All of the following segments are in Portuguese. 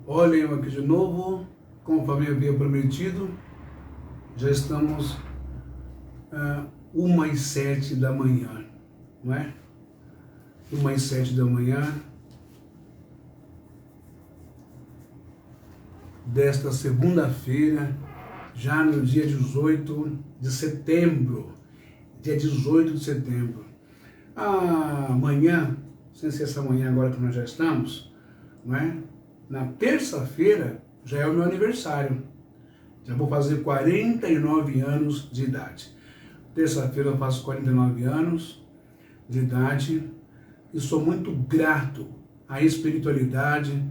Olhem eu aqui de novo, conforme eu havia prometido, já estamos 1h07 da manhã, não é? 1h07 da manhã desta segunda-feira, já no dia 18 de setembro, dia 18 de setembro. Amanhã, sem ser essa manhã agora que nós já estamos, não é? Na terça-feira já é o meu aniversário. Já vou fazer 49 anos de idade. Terça-feira eu faço 49 anos de idade e sou muito grato à espiritualidade,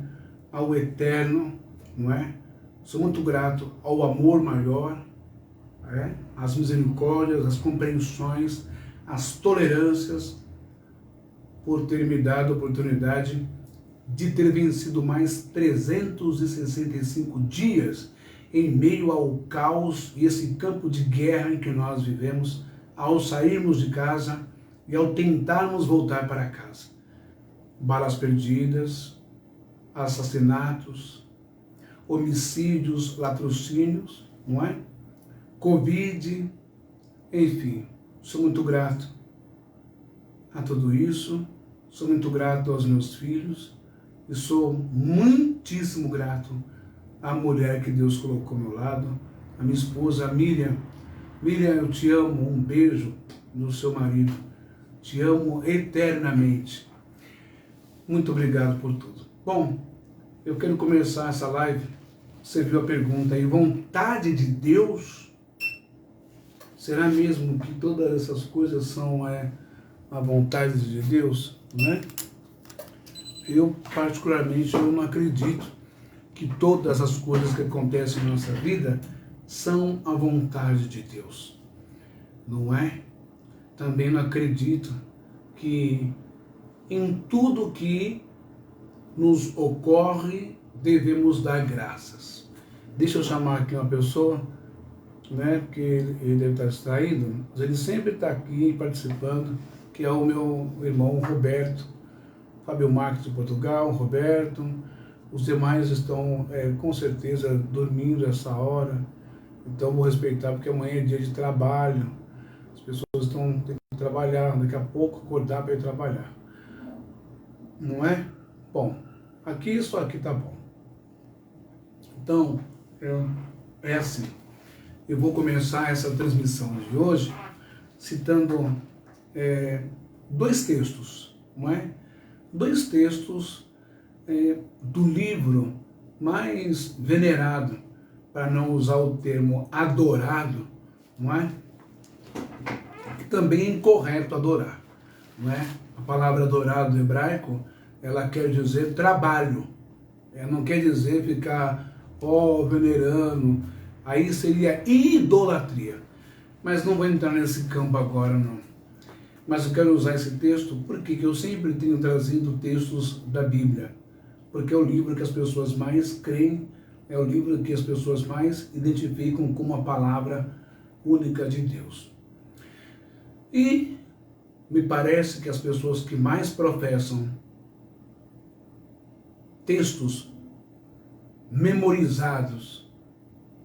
ao eterno, não é? Sou muito grato ao amor maior, às misericórdias, às compreensões, às tolerâncias, por ter me dado a oportunidade de ter vencido mais 365 dias em meio ao caos e esse campo de guerra em que nós vivemos, ao sairmos de casa e ao tentarmos voltar para casa. Balas perdidas, assassinatos, homicídios, latrocínios, não é? Covid, enfim, sou muito grato a tudo isso, sou muito grato aos meus filhos e sou muitíssimo grato à mulher que Deus colocou ao meu lado, a minha esposa, a Miriam. Miriam, eu te amo, um beijo do seu marido, te amo eternamente. Muito obrigado por tudo. Bom, eu quero começar essa live, você viu a pergunta aí, vontade de Deus? Será mesmo que todas essas coisas são a vontade de Deus, não é? Eu, particularmente, eu não acredito que todas as coisas que acontecem na nossa vida são a vontade de Deus, não é? Também não acredito que em tudo que nos ocorre devemos dar graças. Deixa eu chamar aqui uma pessoa, né? Porque ele deve estar distraído, mas ele sempre está aqui participando, que é o meu irmão Roberto. Fábio Marques de Portugal, Roberto, os demais estão com certeza dormindo essa hora, então vou respeitar porque amanhã é dia de trabalho, as pessoas estão tendo que trabalhar, daqui a pouco acordar para ir trabalhar, não é? Bom, aqui isso aqui tá bom. Então, é assim, eu vou começar essa transmissão de hoje citando dois textos, não é? Dois textos do livro mais venerado, para não usar o termo adorado, não é? Que também é incorreto adorar, não é? A palavra adorado no hebraico, ela quer dizer trabalho, ela não quer dizer ficar, venerando, aí seria idolatria. Mas não vou entrar nesse campo agora, não. Mas eu quero usar esse texto porque eu sempre tenho trazido textos da Bíblia. Porque é o livro que as pessoas mais creem, é o livro que as pessoas mais identificam como a palavra única de Deus. E me parece que as pessoas que mais professam textos memorizados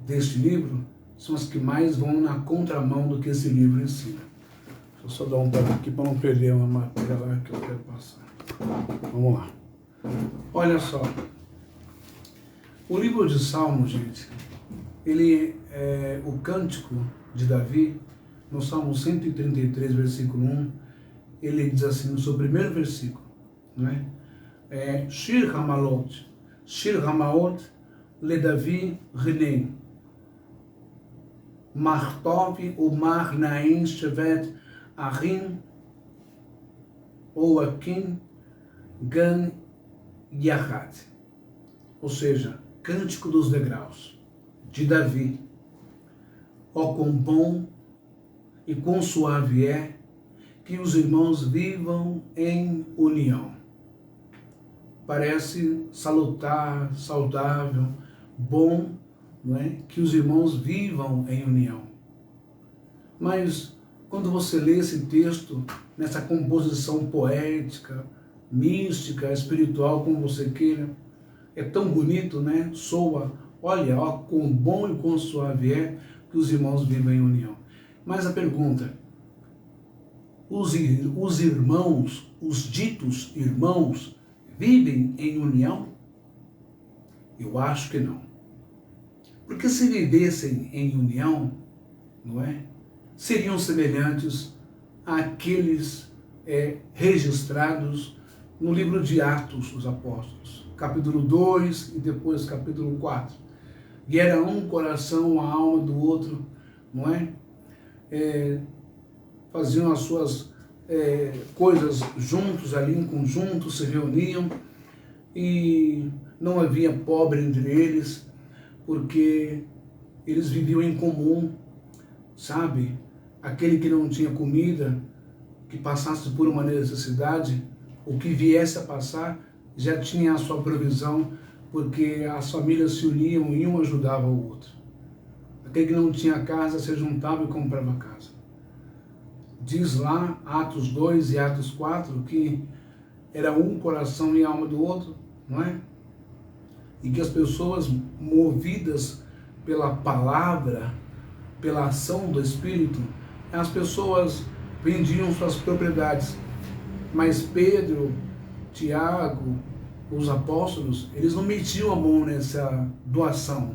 deste livro são as que mais vão na contramão do que esse livro ensina. Vou só dar um toque aqui para não perder uma matéria lá que eu quero passar. Vamos lá. Olha só. O livro de Salmos, gente, ele é o cântico de Davi, no Salmo 133, versículo 1, ele diz assim, no seu primeiro versículo, não é? Shir Hamaot, le Davi Renei, Martov Umar Naim Shevet Arim ou Akin Gan Yahad, ou seja, Cântico dos Degraus, de Davi. Ó quão bom e quão suave é que os irmãos vivam em união. Parece salutar, saudável, bom, não é? Que os irmãos vivam em união. Mas quando você lê esse texto, nessa composição poética, mística, espiritual, como você queira, é tão bonito, né? Soa, olha, ó, quão bom e quão suave é que os irmãos vivem em união. Mas a pergunta, os irmãos, os ditos irmãos, vivem em união? Eu acho que não. Porque se vivessem em união, não é? Seriam semelhantes àqueles registrados no livro de Atos dos Apóstolos, capítulo 2 e depois capítulo 4. E era um coração, a alma do outro, não é? Faziam as suas coisas juntos ali, em conjunto, se reuniam e não havia pobre entre eles, porque eles viviam em comum, sabe? Aquele que não tinha comida, que passasse por uma necessidade, o que viesse a passar, já tinha a sua provisão, porque as famílias se uniam e um ajudava o outro. Aquele que não tinha casa se juntava e comprava casa. Diz lá, Atos 2 e Atos 4, que era um coração e alma do outro, não é? E que as pessoas movidas pela palavra, pela ação do Espírito, as pessoas vendiam suas propriedades. Mas Pedro, Tiago, os apóstolos, eles não metiam a mão nessa doação.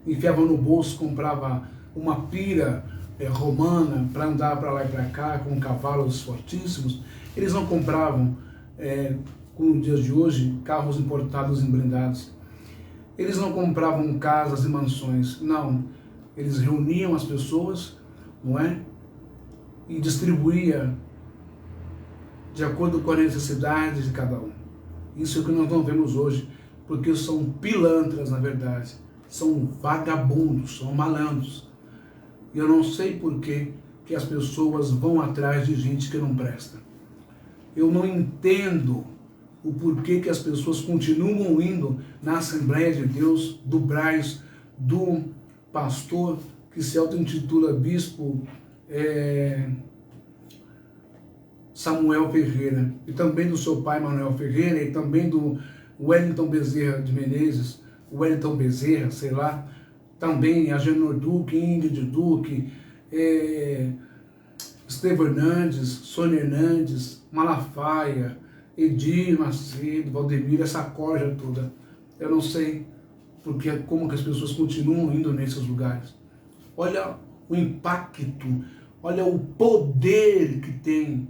Enfiavam no bolso, comprava uma pira romana para andar para lá e para cá com cavalos fortíssimos. Eles não compravam, como nos dias de hoje, carros importados em blindados. Eles não compravam casas e mansões, não. Eles reuniam as pessoas, não é? E distribuía de acordo com a necessidade de cada um. Isso é o que nós não vemos hoje, porque são pilantras, na verdade. São vagabundos, são malandros. E eu não sei por que as pessoas vão atrás de gente que não presta. Eu não entendo o porquê que as pessoas continuam indo na Assembleia de Deus, do Braz, do pastor que se auto-intitula bispo Samuel Ferreira, e também do seu pai Manuel Ferreira, e também do Wellington Bezerra de Menezes, Wellington Bezerra, sei lá, também Agenor Duque, Ingrid Duque, Estevão Hernandes, Sônia Hernandes, Malafaia, Edir Macedo, Valdemir, essa corja toda. Eu não sei porque, como que as pessoas continuam indo nesses lugares. Olha o impacto, olha o poder que tem,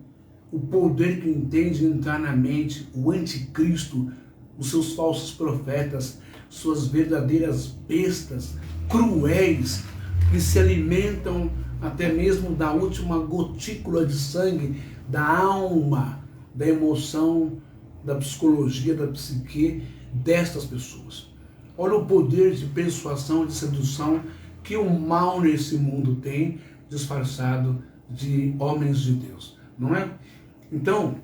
o poder que tem de entrar na mente o anticristo, os seus falsos profetas, suas verdadeiras bestas, cruéis, que se alimentam até mesmo da última gotícula de sangue, da alma, da emoção, da psicologia, da psique destas pessoas. Olha o poder de persuasão, de sedução que o mal nesse mundo tem, disfarçado de homens de Deus, não é? Então,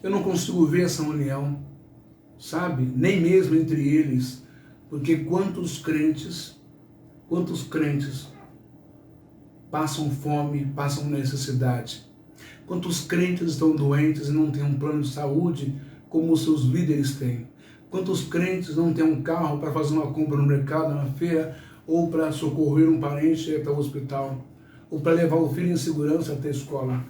eu não consigo ver essa união, sabe? Nem mesmo entre eles, porque quantos crentes passam fome, passam necessidade? Quantos crentes estão doentes e não têm um plano de saúde como os seus líderes têm? Quantos crentes não têm um carro para fazer uma compra no mercado, na feira, ou para socorrer um parente até o hospital, ou para levar o filho em segurança até a escola?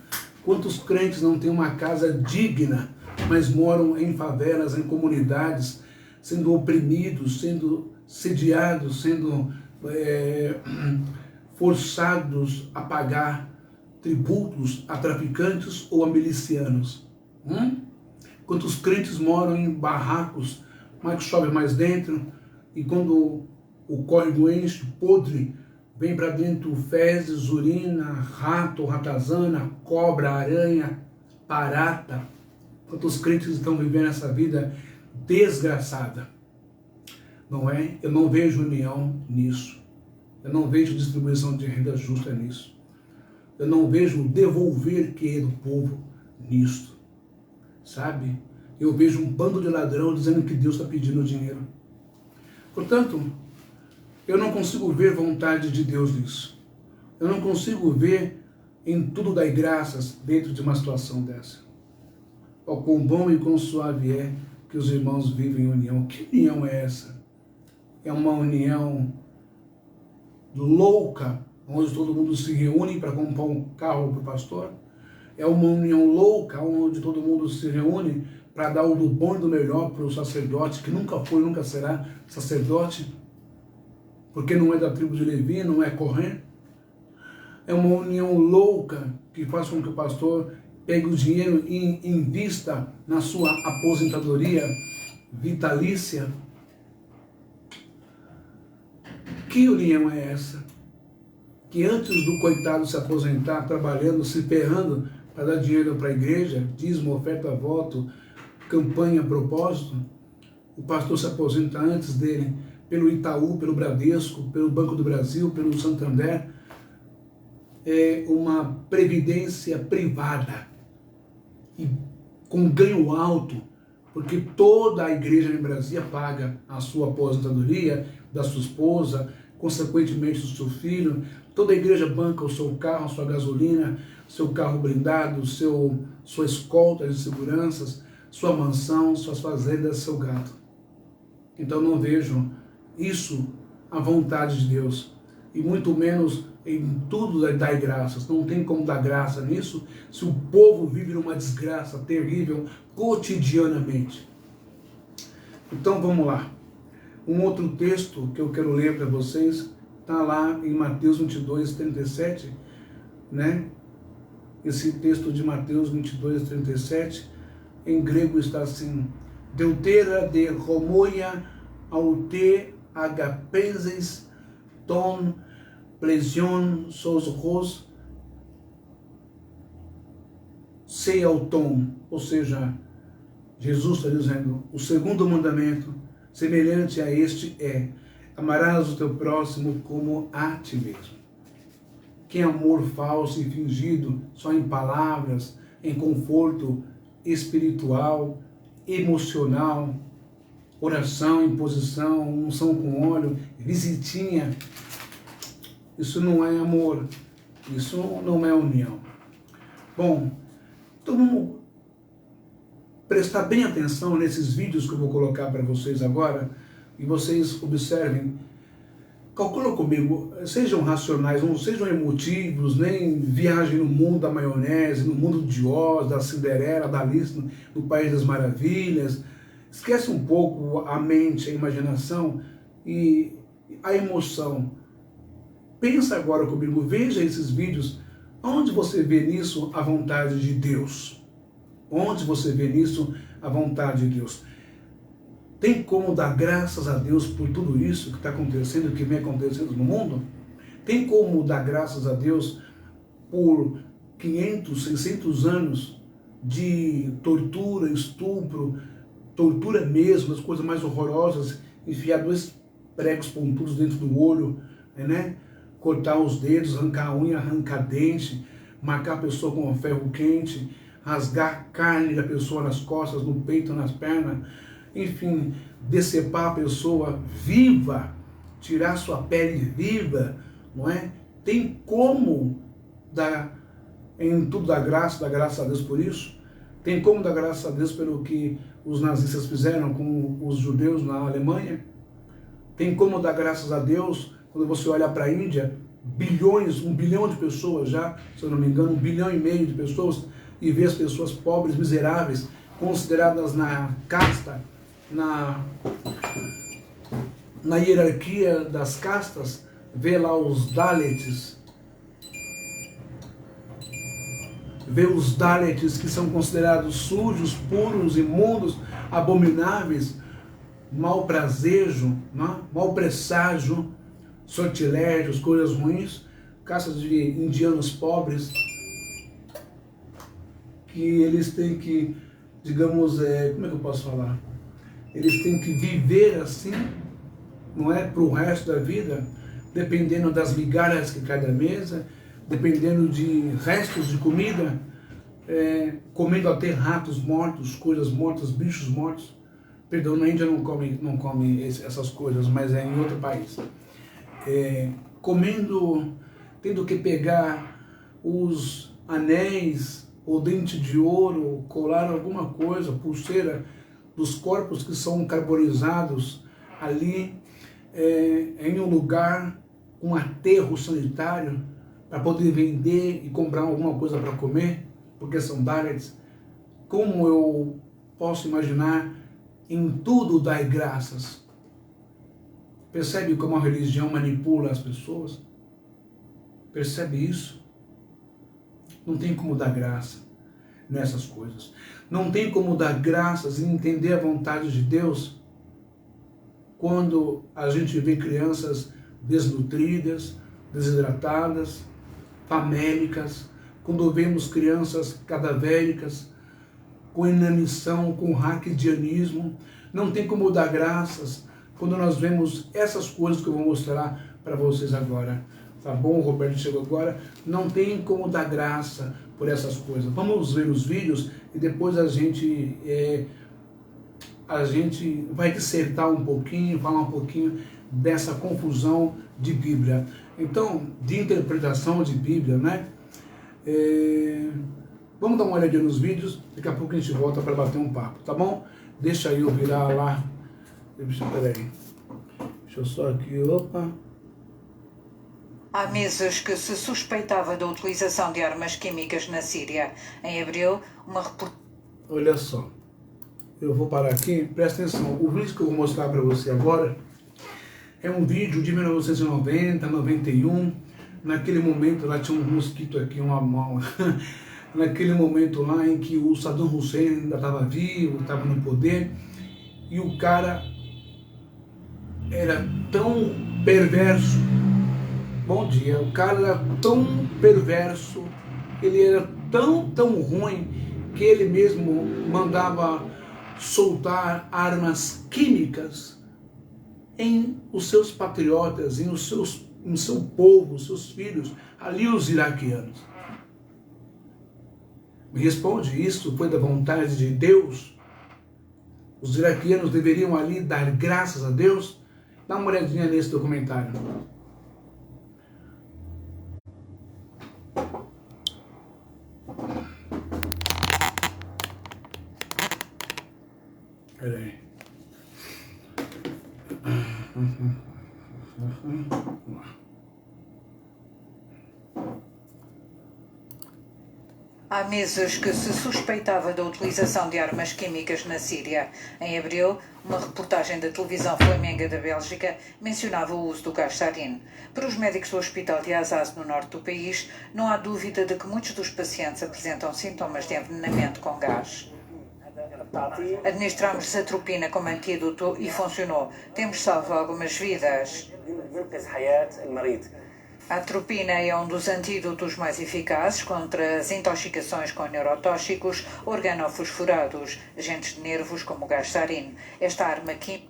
Quantos crentes não têm uma casa digna, mas moram em favelas, em comunidades, sendo oprimidos, sendo sediados, sendo forçados a pagar tributos a traficantes ou a milicianos? Quantos crentes moram em barracos, mas que chove mais dentro, e quando o córrego enche, podre, vem para dentro fezes, urina, rato, ratazana, cobra, aranha, barata. Quantos crentes estão vivendo essa vida desgraçada? Não é? Eu não vejo união nisso. Eu não vejo distribuição de renda justa nisso. Eu não vejo devolver que é do povo nisso. Sabe? Eu vejo um bando de ladrão dizendo que Deus está pedindo dinheiro. Portanto, eu não consigo ver vontade de Deus nisso. Eu não consigo ver em tudo dar graças dentro de uma situação dessa. Ó, quão bom e quão suave é que os irmãos vivem em união. Que união é essa? É uma união louca, onde todo mundo se reúne para comprar um carro para o pastor? É uma união louca, onde todo mundo se reúne para dar o do bom e do melhor para o sacerdote, que nunca foi, nunca será sacerdote, porque não é da tribo de Levi, não é Corré? É uma união louca que faz com que o pastor pegue o dinheiro e invista na sua aposentadoria vitalícia. Que união é essa? Que antes do coitado se aposentar, trabalhando, se ferrando para dar dinheiro para a igreja, dízimo, oferta, voto, campanha, propósito, o pastor se aposenta antes dele, pelo Itaú, pelo Bradesco, pelo Banco do Brasil, pelo Santander. É uma previdência privada e com ganho alto, porque toda a igreja em Brasília paga a sua aposentadoria, da sua esposa, consequentemente do seu filho. Toda a igreja banca o seu carro, a sua gasolina, seu carro blindado, sua escolta de seguranças, sua mansão, suas fazendas, seu gado. Então não vejo isso a vontade de Deus, e muito menos em tudo dar graças. Não tem como dar graça nisso se o povo vive numa desgraça terrível cotidianamente. Então vamos lá. Um outro texto que eu quero ler para vocês está lá em Mateus 22, 37, né? Esse texto de Mateus 22, 37, em grego está assim: Deutera de homoia aute agapeses ton plesion sos ros sei ao tom. Ou seja, Jesus está dizendo, o segundo mandamento, semelhante a este, é: amarás o teu próximo como a ti mesmo. Que amor falso e fingido, só em palavras, em conforto espiritual, emocional, oração, imposição, unção com óleo, visitinha. Isso não é amor, isso não é união. Bom, então vamos prestar bem atenção nesses vídeos que eu vou colocar para vocês agora, e vocês observem. Calcula comigo, sejam racionais, não sejam emotivos, nem viajem no mundo da maionese, no mundo de Oz, da Cinderela, da Alice no País das Maravilhas. Esquece um pouco a mente, a imaginação e a emoção. Pensa agora comigo, veja esses vídeos, onde você vê nisso a vontade de Deus? Onde você vê nisso a vontade de Deus? Tem como dar graças a Deus por tudo isso que está acontecendo, que vem acontecendo no mundo? Tem como dar graças a Deus por 500, 600 anos de tortura, estupro, tortura mesmo, as coisas mais horrorosas, enfiar 2 pregos pontudos dentro do olho, né? Cortar os dedos, arrancar a unha, arrancar dente, marcar a pessoa com um ferro quente, rasgar a carne da pessoa nas costas, no peito, nas pernas, enfim, decepar a pessoa viva, tirar sua pele viva, não é? Tem como dar em tudo dar graça a Deus por isso? Tem como dar graça a Deus pelo que os nazistas fizeram com os judeus na Alemanha? Tem como dar graças a Deus quando você olha para a Índia, bilhões, 1 bilhão de pessoas já, se eu não me engano, 1,5 bilhão de pessoas, e vê as pessoas pobres, miseráveis, consideradas na casta, na hierarquia das castas, vê lá os Dalits, que são considerados sujos, puros, imundos, abomináveis, mau prazejo, né? Mau presságio, sortilégios, coisas ruins, castas de indianos pobres, que eles têm que, digamos, como é que eu posso falar? Eles têm que viver assim, não é, para o resto da vida, dependendo das migalhas que cai da mesa, dependendo de restos de comida, comendo até ratos mortos, coisas mortas, bichos mortos. Perdão, na Índia não come essas coisas, mas é em outro país. Comendo, tendo que pegar os anéis, ou dente de ouro, colar alguma coisa, pulseira, dos corpos que são carbonizados ali em um lugar, um aterro sanitário, para poder vender e comprar alguma coisa para comer, porque são diets. Como eu posso imaginar, em tudo dar graças. Percebe como a religião manipula as pessoas? Percebe isso? Não tem como dar graça nessas coisas. Não tem como dar graças e entender a vontade de Deus quando a gente vê crianças desnutridas, desidratadas, famélicas, quando vemos crianças cadavéricas, com inanição, com raquidianismo. Não tem como dar graças quando nós vemos essas coisas que eu vou mostrar para vocês agora. Tá bom? O Roberto chegou agora. Não tem como dar graça por essas coisas. Vamos ver os vídeos e depois a gente vai dissertar um pouquinho, falar um pouquinho dessa confusão de Bíblia. Então, de interpretação de Bíblia, né? Vamos dar uma olhadinha nos vídeos, daqui a pouco a gente volta para bater um papo, tá bom? Deixa eu virar lá. Peraí. Deixa eu só aqui, opa. Há meses que se suspeitava da utilização de armas químicas na Síria. Em abril, uma reportagem... Olha só, eu vou parar aqui, presta atenção. O vídeo que eu vou mostrar para você agora é um vídeo de 1990, 91. Naquele momento lá tinha um mosquito aqui, uma mão. Naquele momento lá em que o Saddam Hussein ainda estava vivo, estava no poder, e o cara era tão perverso. Bom dia. O cara era tão perverso, ele era tão ruim, que ele mesmo mandava soltar armas químicas em os seus patriotas, em seu povo, seus filhos, ali os iraquianos. Me responde, isso foi da vontade de Deus? Os iraquianos deveriam ali dar graças a Deus? Dá uma olhadinha nesse documentário. Peraí. Há meses que se suspeitava da utilização de armas químicas na Síria. Em abril, uma reportagem da televisão flamenga da Bélgica mencionava o uso do gás sarin. Para os médicos do Hospital de Azaz, no norte do país, não há dúvida de que muitos dos pacientes apresentam sintomas de envenenamento com gás. Administramos atropina como antídoto e funcionou. Temos salvo algumas vidas. A atropina é um dos antídotos mais eficazes contra as intoxicações com neurotóxicos, organofosforados, agentes de nervos como o gás sarin. Esta arma química...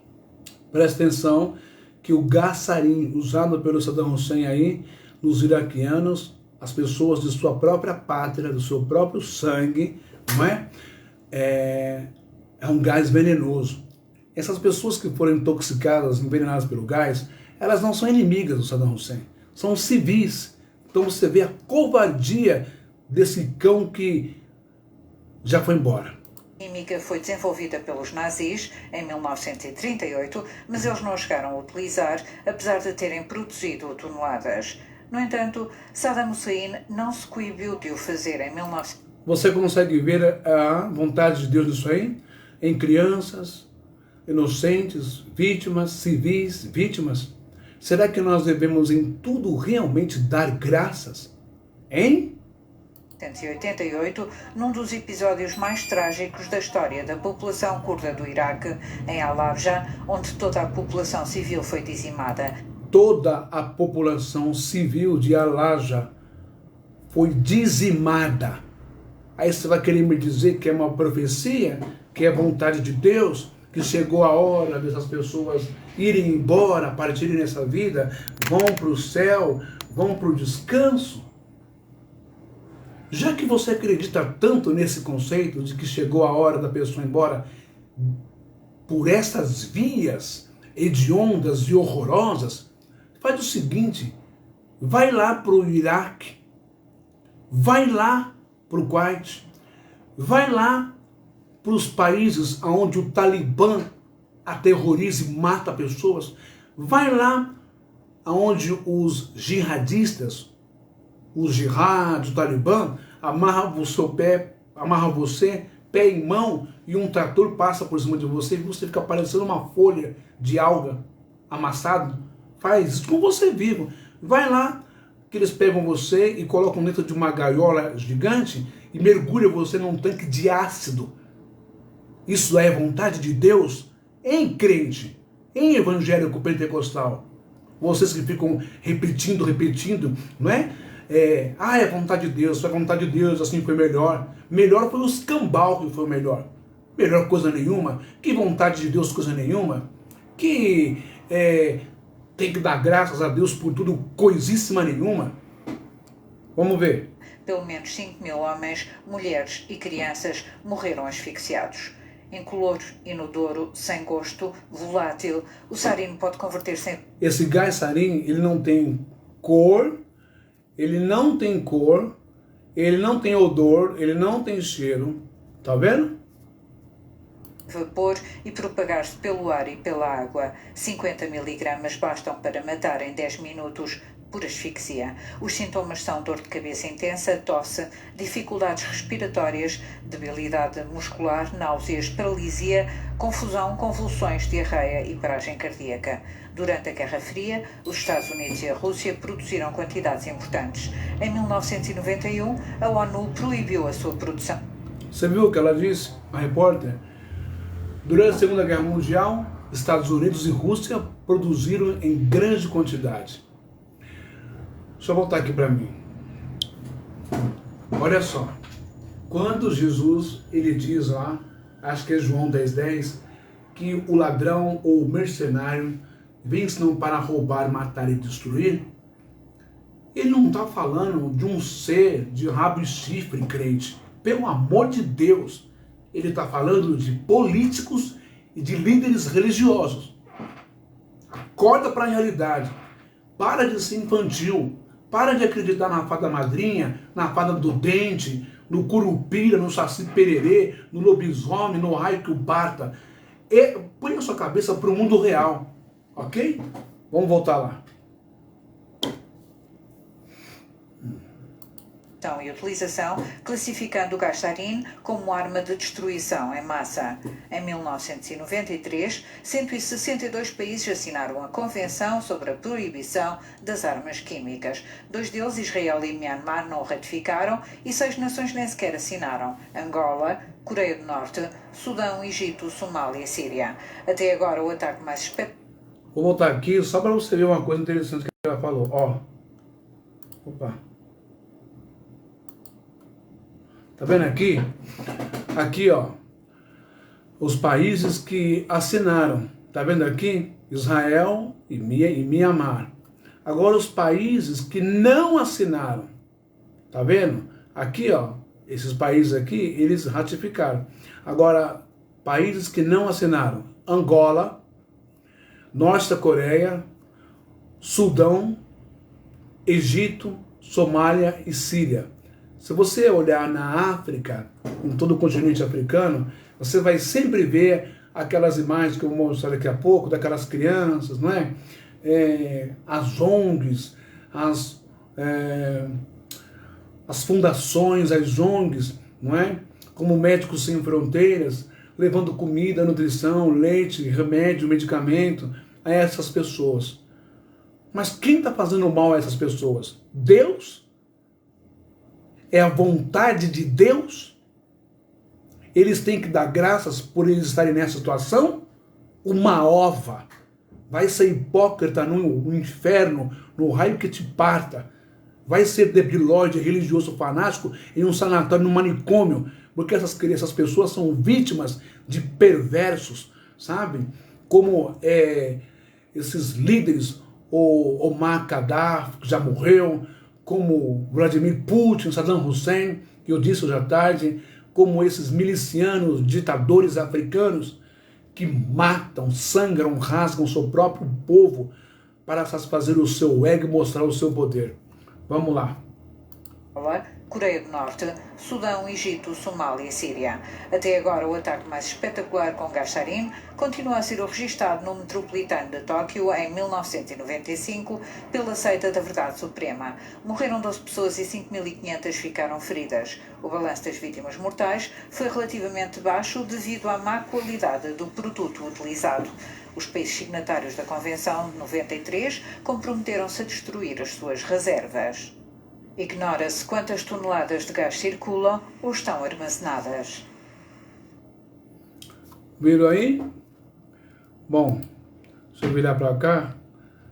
Presta atenção que o gás sarin usado pelo Saddam Hussein aí, nos iraquianos, as pessoas de sua própria pátria, do seu próprio sangue, não é? É um gás venenoso. Essas pessoas que foram intoxicadas, envenenadas pelo gás, elas não são inimigas do Saddam Hussein. São civis. Então você vê a covardia desse cão que já foi embora. A química foi desenvolvida pelos nazis em 1938, mas eles não chegaram a utilizar, apesar de terem produzido toneladas. No entanto, Saddam Hussein não se coibiu de o fazer em 19... Você consegue ver a vontade de Deus nisso aí? Em crianças, inocentes, vítimas, civis, vítimas. Será que nós devemos em tudo realmente dar graças? Hein? Em 1988, num dos episódios mais trágicos da história da população curda do Iraque, em Al-Habja, onde toda a população civil foi dizimada. Toda a população civil de Al-Habja foi dizimada. Aí você vai querer me dizer que é uma profecia, que é vontade de Deus, que chegou a hora dessas pessoas irem embora, partirem nessa vida, vão para o céu, vão para o descanso? Já que você acredita tanto nesse conceito de que chegou a hora da pessoa ir embora por essas vias hediondas e horrorosas, faz o seguinte, vai lá para o Iraque, vai lá para o Kuwait, vai lá para os países onde o Talibã aterroriza e mata pessoas. Vai lá onde os jihadistas, os jihad, o Talibã, amarra o seu pé, amarra você, pé e mão, e um trator passa por cima de você e você fica parecendo uma folha de alga amassado. Faz isso com você vivo. Vai lá, que eles pegam você e colocam dentro de uma gaiola gigante e mergulham você num tanque de ácido. Isso é vontade de Deus? Em crente, em evangélico pentecostal. Vocês que ficam repetindo, não é? É vontade de Deus, foi vontade de Deus, assim foi melhor. Melhor foi o escambau que foi melhor. Melhor coisa nenhuma. Que vontade de Deus, coisa nenhuma. Que tem que dar graças a Deus por tudo, coisíssima nenhuma. Vamos ver. Pelo menos 5.000 homens, mulheres e crianças morreram asfixiados. Incolor, inodoro, sem gosto, volátil, o sarin pode converter-se em... Esse gás sarin, ele não tem cor, ele não tem odor, ele não tem cheiro. Tá vendo? Vapor e propagar-se pelo ar e pela água. 50 miligramas bastam para matar em 10 minutos por asfixia. Os sintomas são dor de cabeça intensa, tosse, dificuldades respiratórias, debilidade muscular, náuseas, paralisia, confusão, convulsões, diarreia e paragem cardíaca. Durante a Guerra Fria, os Estados Unidos e a Rússia produziram quantidades importantes. Em 1991, a ONU proibiu a sua produção. Você viu o que ela disse, a repórter? Durante a Segunda Guerra Mundial, Estados Unidos e Rússia produziram em grande quantidade. Deixa eu voltar aqui para mim. Olha só. Quando Jesus, ele diz lá, acho que é João 10:10, que o ladrão ou o mercenário vem senão para roubar, matar e destruir, ele não está falando de um ser de rabo e chifre, crente. Pelo amor de Deus. Ele está falando de políticos e de líderes religiosos. Acorda para a realidade. Para de ser infantil. Para de acreditar na fada madrinha, na fada do dente, no curupira, no saci pererê, no lobisomem, no raio que o parta. Põe a sua cabeça para o mundo real. Ok? Vamos voltar lá. E utilização, classificando o gás sarin como arma de destruição em massa. Em 1993, 162 países assinaram a Convenção sobre a Proibição das Armas Químicas. 2 deles, Israel e Myanmar, não o ratificaram e 6 nações nem sequer assinaram: Angola, Coreia do Norte, Sudão, Egito, Somália e Síria. Até agora, o ataque mais espetacular... Vou voltar aqui só para você ver uma coisa interessante que ela falou. Opa. Tá vendo aqui? Aqui, os países que assinaram. Tá vendo aqui? Israel e Myanmar. Agora os países que não assinaram. Tá vendo? Aqui, esses países aqui, eles ratificaram. Agora, países que não assinaram. Angola, Norte da Coreia, Sudão, Egito, Somália e Síria. Se você olhar na África, em todo o continente africano, você vai sempre ver aquelas imagens que eu vou mostrar daqui a pouco, daquelas crianças, não é? As ONGs, as fundações, as ONGs, não é? Como Médicos Sem Fronteiras, levando comida, nutrição, leite, remédio, medicamento a essas pessoas. Mas quem está fazendo mal a essas pessoas? Deus? É a vontade de Deus? Eles têm que dar graças por eles estarem nessa situação? Uma ova vai ser hipócrita no inferno, no raio que te parta. Vai ser debilóide, religioso, fanático em um sanatório, num manicômio, porque essas pessoas são vítimas de perversos, sabe? Como esses líderes, o Omar Gaddafi, que já morreu, como Vladimir Putin, Saddam Hussein, que eu disse hoje à tarde, como esses milicianos, ditadores africanos, que matam, sangram, rasgam o seu próprio povo para satisfazer o seu ego e mostrar o seu poder. Vamos lá. Coreia do Norte, Sudão, Egito, Somália e Síria. Até agora, o ataque mais espetacular com gás sarin continua a ser o registado no metropolitano de Tóquio em 1995 pela seita da Verdade Suprema. Morreram 12 pessoas e 5.500 ficaram feridas. O balanço das vítimas mortais foi relativamente baixo devido à má qualidade do produto utilizado. Os países signatários da Convenção de 93 comprometeram-se a destruir as suas reservas. Ignora-se quantas toneladas de gás circulam ou estão armazenadas. Viram aí? Bom, deixa eu virar para cá.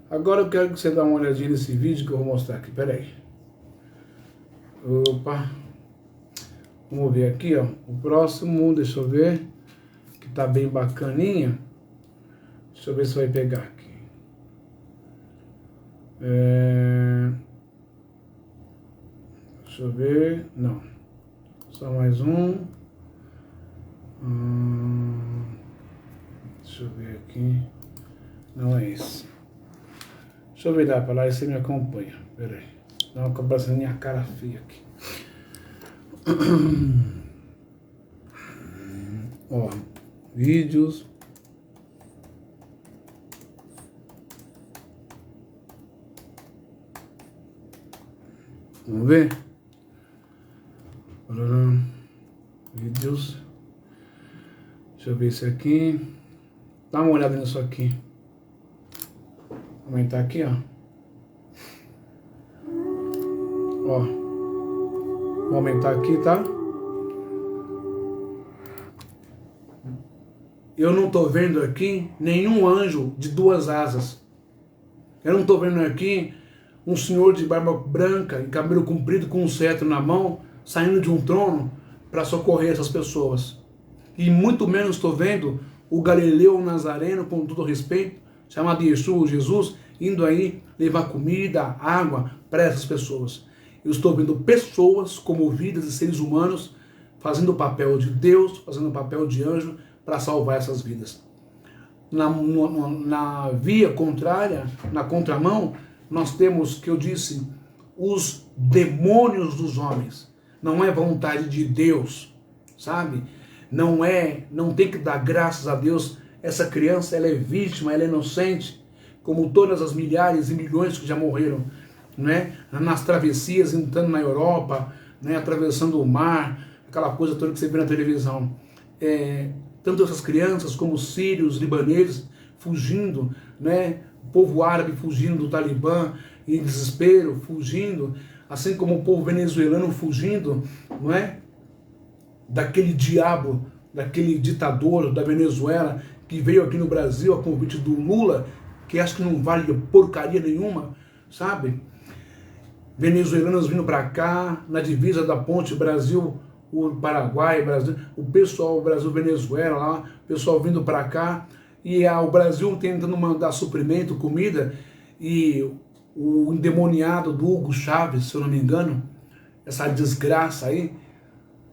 Agora eu quero que você dê uma olhadinha nesse vídeo que eu vou mostrar aqui. Pera aí. Opa. Vamos ver aqui, ó. O próximo, deixa eu ver. Que tá bem bacaninha. Deixa eu ver se vai pegar aqui. Deixa eu ver. Não. Só mais um. Deixa eu ver aqui. Não é esse. Deixa eu virar para lá e você me acompanha. Pera aí. Dá uma cobrança na minha cara feia aqui. Ó. Vídeos. Vamos ver? Vídeos. Deixa eu ver isso aqui. Dá uma olhada nisso aqui. Vou aumentar aqui, ó. Ó. Vou aumentar aqui, tá? Eu não tô vendo aqui nenhum anjo de duas asas. Eu não tô vendo aqui um senhor de barba branca e cabelo comprido com um cetro na mão, saindo de um trono para socorrer essas pessoas. E muito menos estou vendo o Galileu Nazareno, com todo respeito, chamado Yeshua, Jesus, indo aí levar comida, água para essas pessoas. Eu estou vendo pessoas comovidas e seres humanos fazendo o papel de Deus, fazendo o papel de anjo para salvar essas vidas. Na via contrária, na contramão, nós temos, que eu disse, os demônios dos homens. Não é vontade de Deus, sabe? Não tem que dar graças a Deus. Essa criança, ela é vítima, ela é inocente, como todas as milhares e milhões que já morreram, né? Nas travessias, entrando na Europa, né? Atravessando o mar, aquela coisa toda que você vê na televisão. Tanto essas crianças como os sírios, libaneses, fugindo, né? O povo árabe fugindo do Talibã, em desespero, fugindo, assim como o povo venezuelano fugindo, não é? Daquele diabo, daquele ditador da Venezuela, que veio aqui no Brasil a convite do Lula, que acho que não vale porcaria nenhuma, sabe? Venezuelanos vindo para cá, na divisa da ponte Brasil, o Paraguai, Brasil, o pessoal, Brasil-Venezuela lá, o pessoal vindo para cá, e o Brasil tentando mandar suprimento, comida, e o endemoniado do Hugo Chávez, se eu não me engano, essa desgraça aí,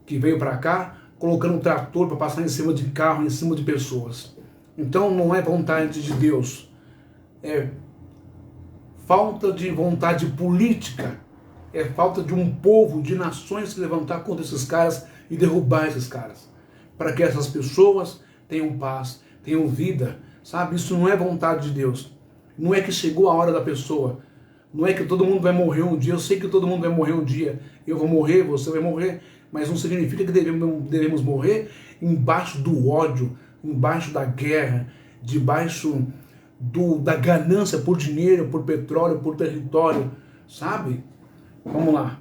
que veio para cá, colocando um trator para passar em cima de carro, em cima de pessoas. Então não é vontade de Deus, é falta de vontade política, é falta de um povo, de nações se levantar contra esses caras e derrubar esses caras, para que essas pessoas tenham paz, tenham vida, sabe? Isso não é vontade de Deus. Não é que chegou a hora da pessoa, não é que todo mundo vai morrer um dia. Eu sei que todo mundo vai morrer um dia, eu vou morrer, você vai morrer, mas não significa que devemos morrer embaixo do ódio, embaixo da guerra, debaixo da ganância por dinheiro, por petróleo, por território, sabe? Vamos lá.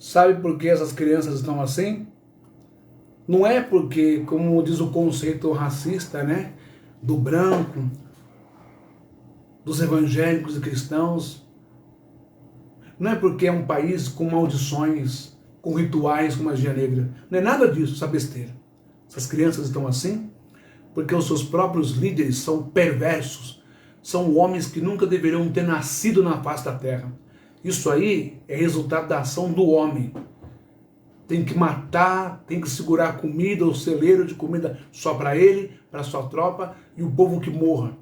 Sabe por que essas crianças estão assim? Não é porque, como diz o conceito racista, né? Do branco, dos evangélicos e cristãos. Não é porque é um país com maldições, com rituais, com magia negra. Não é nada disso, essa besteira. Essas crianças estão assim porque os seus próprios líderes são perversos. São homens que nunca deveriam ter nascido na face da terra. Isso aí é resultado da ação do homem. Tem que matar, tem que segurar a comida, o celeiro de comida só para ele, para sua tropa e o povo que morra.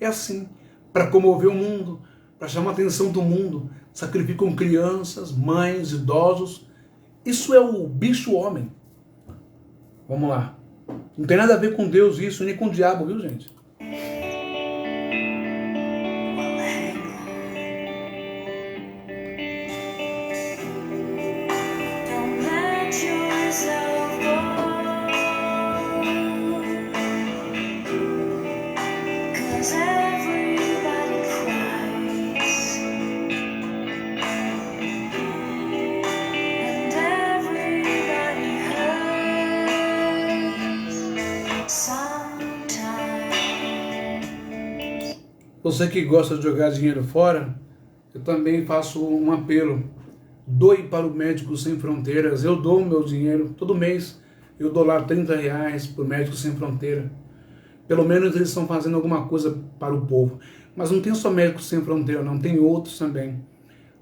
É assim, para comover o mundo, para chamar a atenção do mundo. Sacrificam crianças, mães, idosos. Isso é o bicho homem. Vamos lá. Não tem nada a ver com Deus isso, nem com o diabo, viu, gente? Você que gosta de jogar dinheiro fora, eu também faço um apelo. Doe para o Médicos Sem Fronteiras. Eu dou o meu dinheiro, todo mês eu dou lá R$30 para o Médicos Sem Fronteira. Pelo menos eles estão fazendo alguma coisa para o povo. Mas não tem só Médicos Sem Fronteira, não, tem outros também.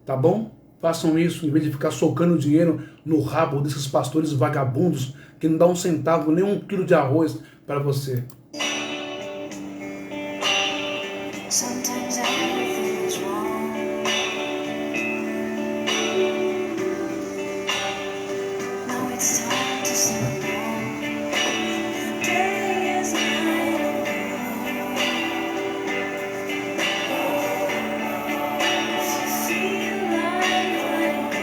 Tá bom? Façam isso, em vez de ficar socando dinheiro no rabo desses pastores vagabundos que não dão um centavo, nem 1 quilo de arroz para você. Sometimes everything is wrong. Now it's time to sing along. The day is night. If you feel like letting go,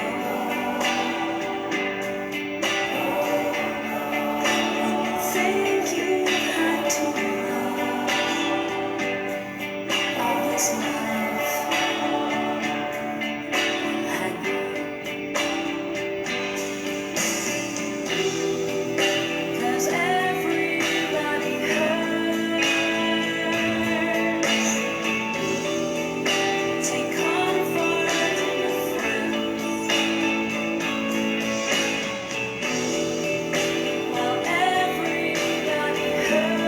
think you had to love all this life. Cause everybody hurts. Take comfort in a friend. While everybody hurts.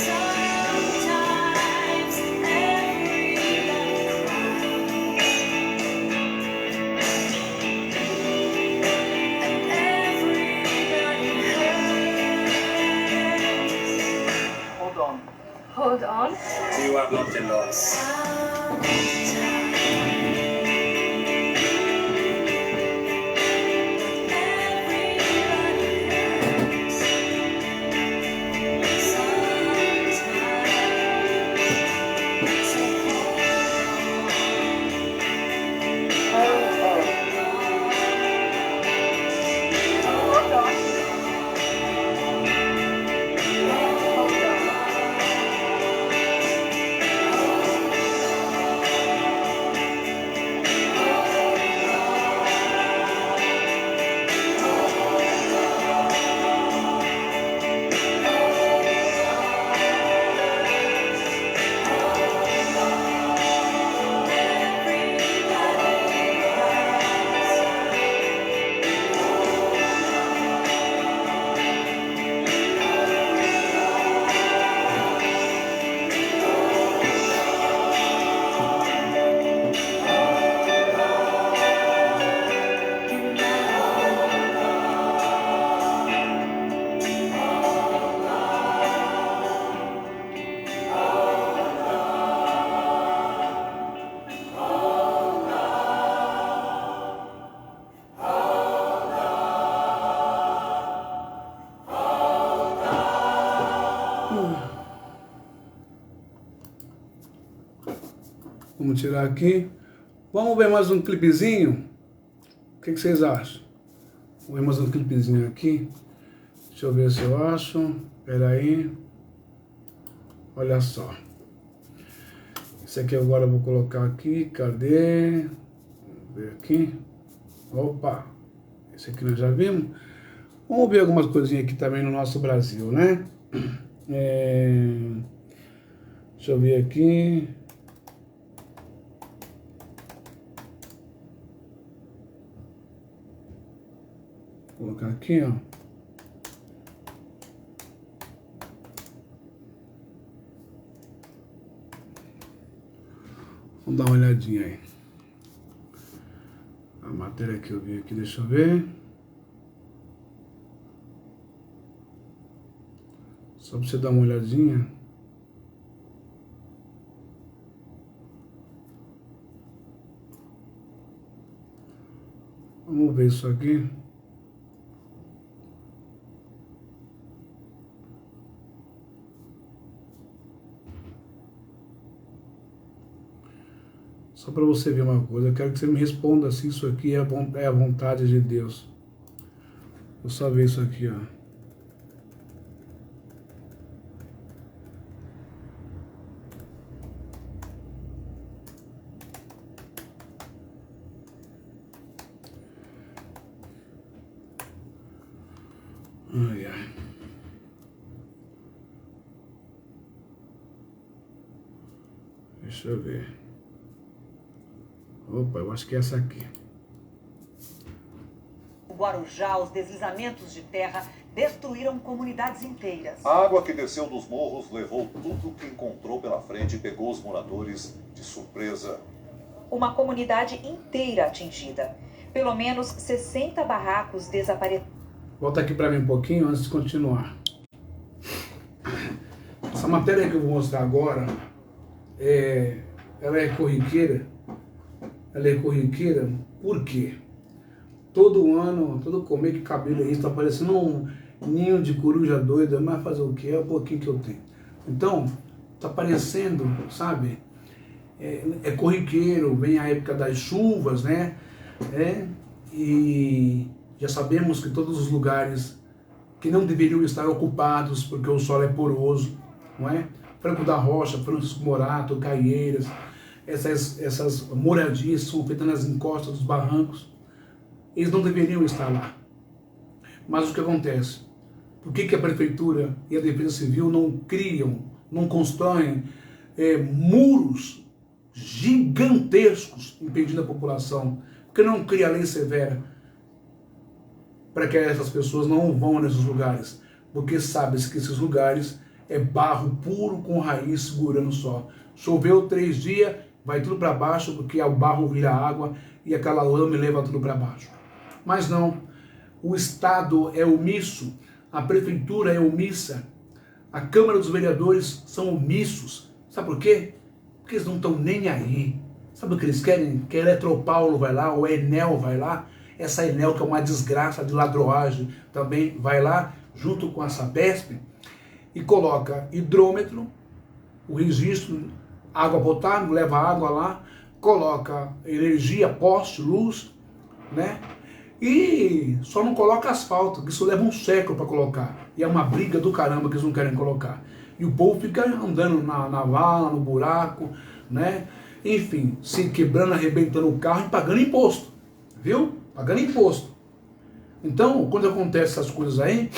Sometimes everybody cries. And everybody hurts. Hold on. Hold on. You have nothing lost. Hold on. Vamos tirar aqui. Vamos ver mais um clipezinho? O que vocês acham? Vamos ver mais um clipezinho aqui. Deixa eu ver se eu acho. Espera aí. Olha só. Esse aqui agora eu vou colocar aqui. Cadê? ver aqui. Opa, esse aqui nós já vimos. Vamos ver algumas coisinhas aqui também no nosso Brasil, né? Deixa eu ver aqui. Vou colocar aqui, ó. Vamos dar uma olhadinha aí. A matéria que eu vi aqui, deixa eu ver. Só pra você dar uma olhadinha. Vamos ver isso aqui. Só para você ver uma coisa, eu quero que você me responda se isso aqui é a vontade de Deus. Vou só ver isso aqui, ó. Ai, ai. Deixa eu ver. Opa, eu acho que é essa aqui. No Guarujá, os deslizamentos de terra destruíram comunidades inteiras. A água que desceu dos morros levou tudo que encontrou pela frente e pegou os moradores de surpresa. Uma comunidade inteira atingida. Pelo menos 60 barracos desapareceram. Volta aqui para mim um pouquinho antes de continuar. Essa matéria que eu vou mostrar agora, ela é corriqueira. Ela é corriqueira por quê? Todo ano, todo comer que cabelo aí, está parecendo um ninho de coruja doida, mas fazer o quê? É o pouquinho que eu tenho. Então, está parecendo, sabe? É corriqueiro, vem a época das chuvas, né? E já sabemos que todos os lugares que não deveriam estar ocupados, porque o solo é poroso, não é? Franco da Rocha, Francisco Morato, Caieiras, essas moradias são feitas nas encostas dos barrancos, eles não deveriam estar lá. Mas o que acontece? Por que a Prefeitura e a Defesa Civil não criam, não constroem muros gigantescos impedindo a população? Por que não cria lei severa para que essas pessoas não vão nesses lugares? Porque sabe-se que esses lugares é barro puro com raiz segurando só. Choveu 3 dias, vai tudo para baixo, porque o barro vira água e aquela lama leva tudo para baixo. Mas não, o Estado é omisso, a Prefeitura é omissa, a Câmara dos Vereadores são omissos. Sabe por quê? Porque eles não estão nem aí. Sabe o que eles querem? Que a Eletropaulo vai lá, o Enel vai lá, essa Enel que é uma desgraça de ladroagem também vai lá, junto com a Sabesp, e coloca hidrômetro, o registro, água potável, leva água lá, coloca energia, poste, luz, né? E só não coloca asfalto, que isso leva um século para colocar. E é uma briga do caramba que eles não querem colocar. E o povo fica andando na vala, no buraco, né? Enfim, se quebrando, arrebentando o carro e pagando imposto. Viu? Pagando imposto. Então, quando acontece essas coisas aí,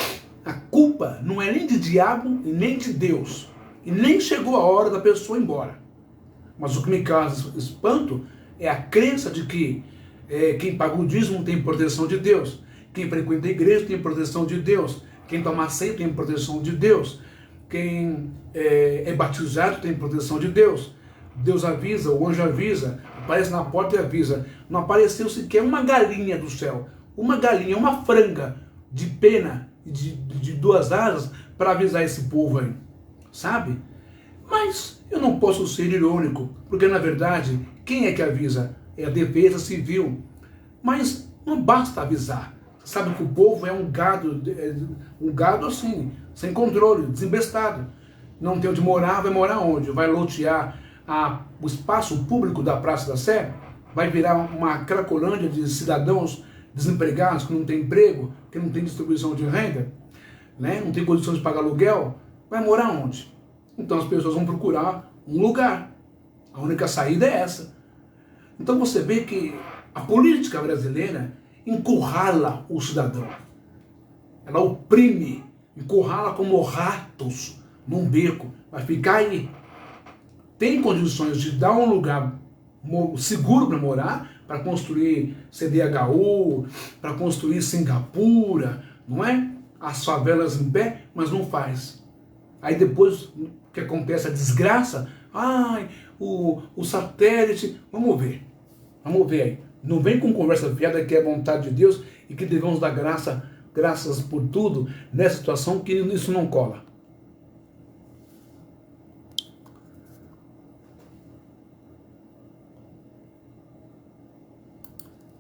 a culpa não é nem de diabo e nem de Deus. E nem chegou a hora da pessoa ir embora. Mas o que me causa espanto é a crença de que quem paga o dízimo tem proteção de Deus. Quem frequenta a igreja tem proteção de Deus. Quem toma ceia tem proteção de Deus. Quem é batizado tem proteção de Deus. Deus avisa, o anjo avisa, aparece na porta e avisa. Não apareceu sequer uma galinha do céu. Uma galinha, uma franga de pena de 2 asas para avisar esse povo aí. Sabe? Mas eu não posso ser irônico, porque na verdade, quem é que avisa? É a Defesa Civil. Mas não basta avisar. Você sabe que o povo é um gado assim, sem controle, desembestado. Não tem onde morar, vai morar onde? Vai lotear o espaço público da Praça da Sé? Vai virar uma cracolândia de cidadãos desempregados que não tem emprego, que não tem distribuição de renda, né? Não tem condição de pagar aluguel? Vai morar onde? Então as pessoas vão procurar um lugar. A única saída é essa. Então você vê que A política brasileira encurrala o cidadão. Ela oprime, encurrala como ratos num beco. Vai ficar aí. Tem condições de dar um lugar seguro para morar, para construir CDHU, para construir Singapura, não é? As favelas em pé, mas não faz. Aí depois que acontece a desgraça, ai, o satélite, vamos ver aí. Não vem com conversa fiada que é vontade de Deus e que devemos dar graças por tudo nessa situação, que isso não cola.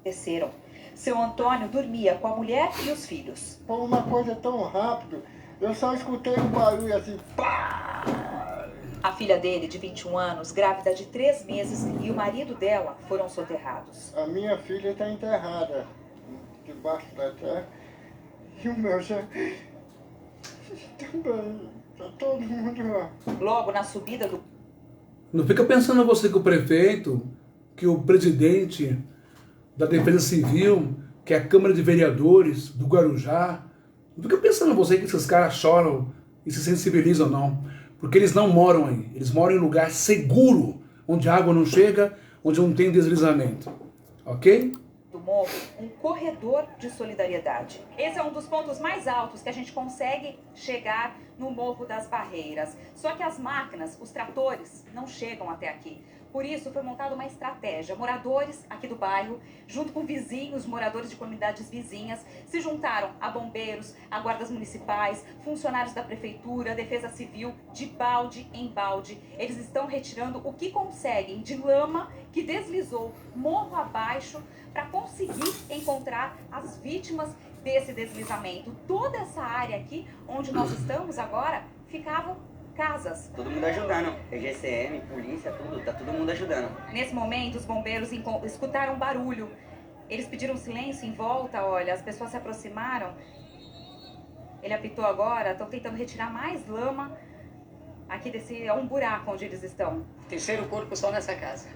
Desceram. Seu Antônio dormia com a mulher e os filhos. Foi uma coisa tão rápido, eu só escutei um barulho assim, pá! A filha dele, de 21 anos, grávida de 3 meses, e o marido dela foram soterrados. A minha filha está enterrada debaixo da terra e o meu já também. Está todo mundo lá. Logo na subida do Não fica pensando você que o prefeito, que o presidente da Defesa Civil, que é a Câmara de Vereadores do Guarujá, não fica pensando você que esses caras choram e se sensibilizam, não. Porque eles não moram aí. Eles moram em lugar seguro, onde a água não chega, onde não tem deslizamento. Ok? do morro, um corredor de solidariedade. Esse é um dos pontos mais altos que a gente consegue chegar no Morro das Barreiras. Só que as máquinas, os tratores, não chegam até aqui. Por isso foi montada uma estratégia. Moradores aqui do bairro, junto com vizinhos, moradores de comunidades vizinhas, se juntaram a bombeiros, a guardas municipais, funcionários da prefeitura, defesa civil, de balde em balde. Eles estão retirando o que conseguem de lama que deslizou morro abaixo para conseguir encontrar as vítimas desse deslizamento. Toda essa área aqui, onde nós estamos agora, ficavam casas. Todo mundo ajudando, GCM, polícia, tudo, tá todo mundo ajudando. Nesse momento, os bombeiros escutaram barulho. Eles pediram silêncio em volta, olha, as pessoas se aproximaram. Ele apitou agora, estão tentando retirar mais lama. Aqui desse é um buraco onde eles estão. Terceiro corpo só nessa casa.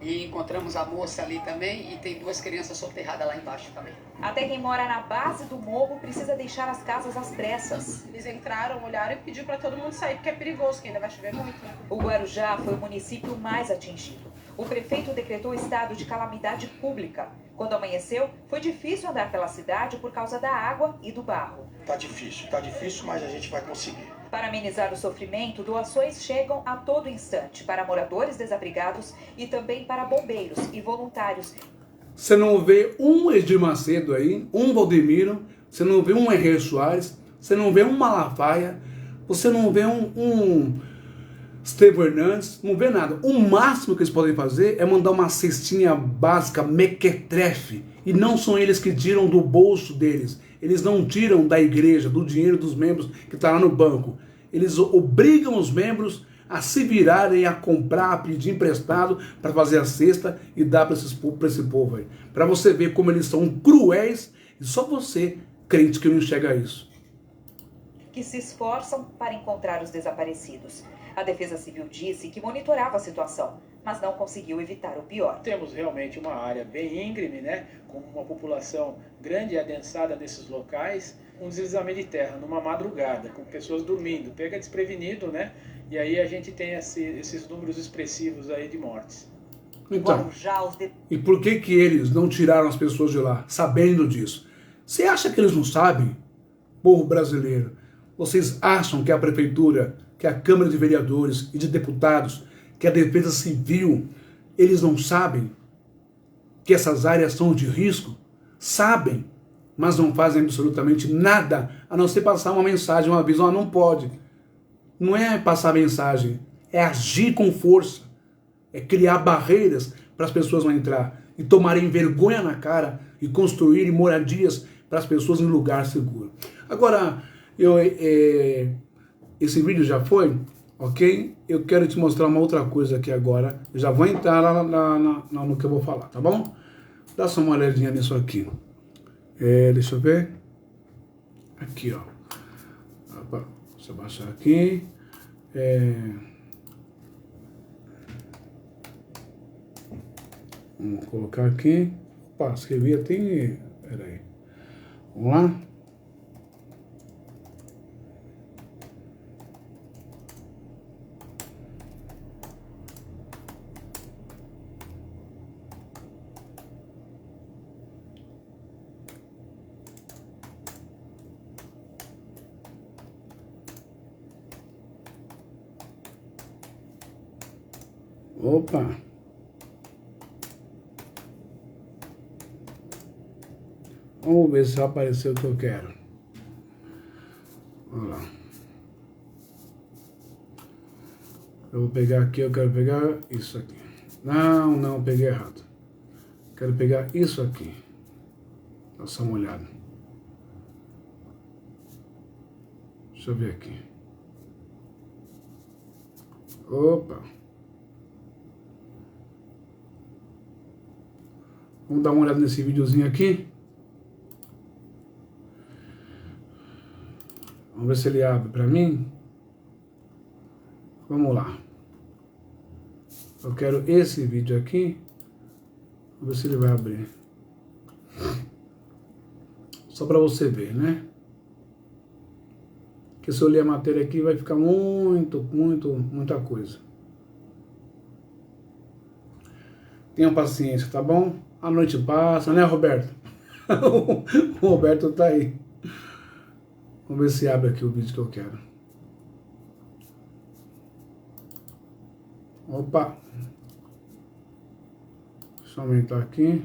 E encontramos a moça ali também e tem 2 crianças soterradas lá embaixo também. Até quem mora na base do morro precisa deixar as casas às pressas. Eles entraram, olharam e pediram para todo mundo sair, porque é perigoso, que ainda vai chover muito. O Guarujá foi o município mais atingido. O prefeito decretou estado de calamidade pública. Quando amanheceu, foi difícil andar pela cidade por causa da água e do barro. Tá difícil, mas a gente vai conseguir. Para amenizar o sofrimento, doações chegam a todo instante para moradores desabrigados e também para bombeiros e voluntários. Você não vê um Edir Macedo aí, um Valdemiro, você não vê um Henrique Soares, você não vê um Malafaia, você não vê um Estevão Hernandes, não vê nada. O máximo que eles podem fazer é mandar uma cestinha básica mequetrefe. E não são eles que tiram do bolso deles. Eles não tiram da igreja, do dinheiro dos membros que está lá no banco. Eles obrigam os membros a se virarem, a comprar, a pedir emprestado para fazer a cesta e dar para esse povo aí. Para você ver como eles são cruéis e só você, crente, que não enxerga isso. Que se esforçam para encontrar os desaparecidos. A Defesa Civil disse que monitorava a situação, mas não conseguiu evitar o pior. Temos realmente uma área bem íngreme, né, com uma população grande e adensada nesses locais, um deslizamento de terra numa madrugada, com pessoas dormindo, pega desprevenido, né, e aí a gente tem esses números expressivos aí de mortes. Então, e por que eles não tiraram as pessoas de lá, sabendo disso? Você acha que eles não sabem, povo brasileiro? Vocês acham que a prefeitura, que a Câmara de Vereadores e de Deputados, que a Defesa Civil, eles não sabem que essas áreas são de risco? Sabem, mas não fazem absolutamente nada, a não ser passar uma mensagem, um aviso, não pode. Não é passar mensagem, é agir com força, é criar barreiras para as pessoas não entrar e tomarem vergonha na cara e construírem moradias para as pessoas em lugar seguro. Agora, esse vídeo já foi, ok? Eu quero te mostrar uma outra coisa aqui agora. Eu já vou entrar lá no que eu vou falar, tá bom? Dá só uma olhadinha nisso aqui. Deixa eu ver. Aqui, ó. Opa, deixa eu baixar aqui. Vamos colocar aqui. Opa, escrevi até... Peraí. Vamos lá. Opa! Vamos ver se vai aparecer o que eu quero. Olha lá. Eu vou pegar aqui, eu quero pegar isso aqui. Não, peguei errado. Quero pegar isso aqui. Dá só uma olhada. Deixa eu ver aqui. Opa! Vamos dar uma olhada nesse videozinho aqui. Vamos ver se ele abre para mim. Vamos lá. Eu quero esse vídeo aqui. Vamos ver se ele vai abrir. Só para você ver, né? Porque se eu ler a matéria aqui vai ficar muita coisa. Tenha paciência, tá bom? A noite passa, né, Roberto? O Roberto tá aí. Vamos ver se abre aqui o vídeo que eu quero. Opa! Deixa eu aumentar aqui.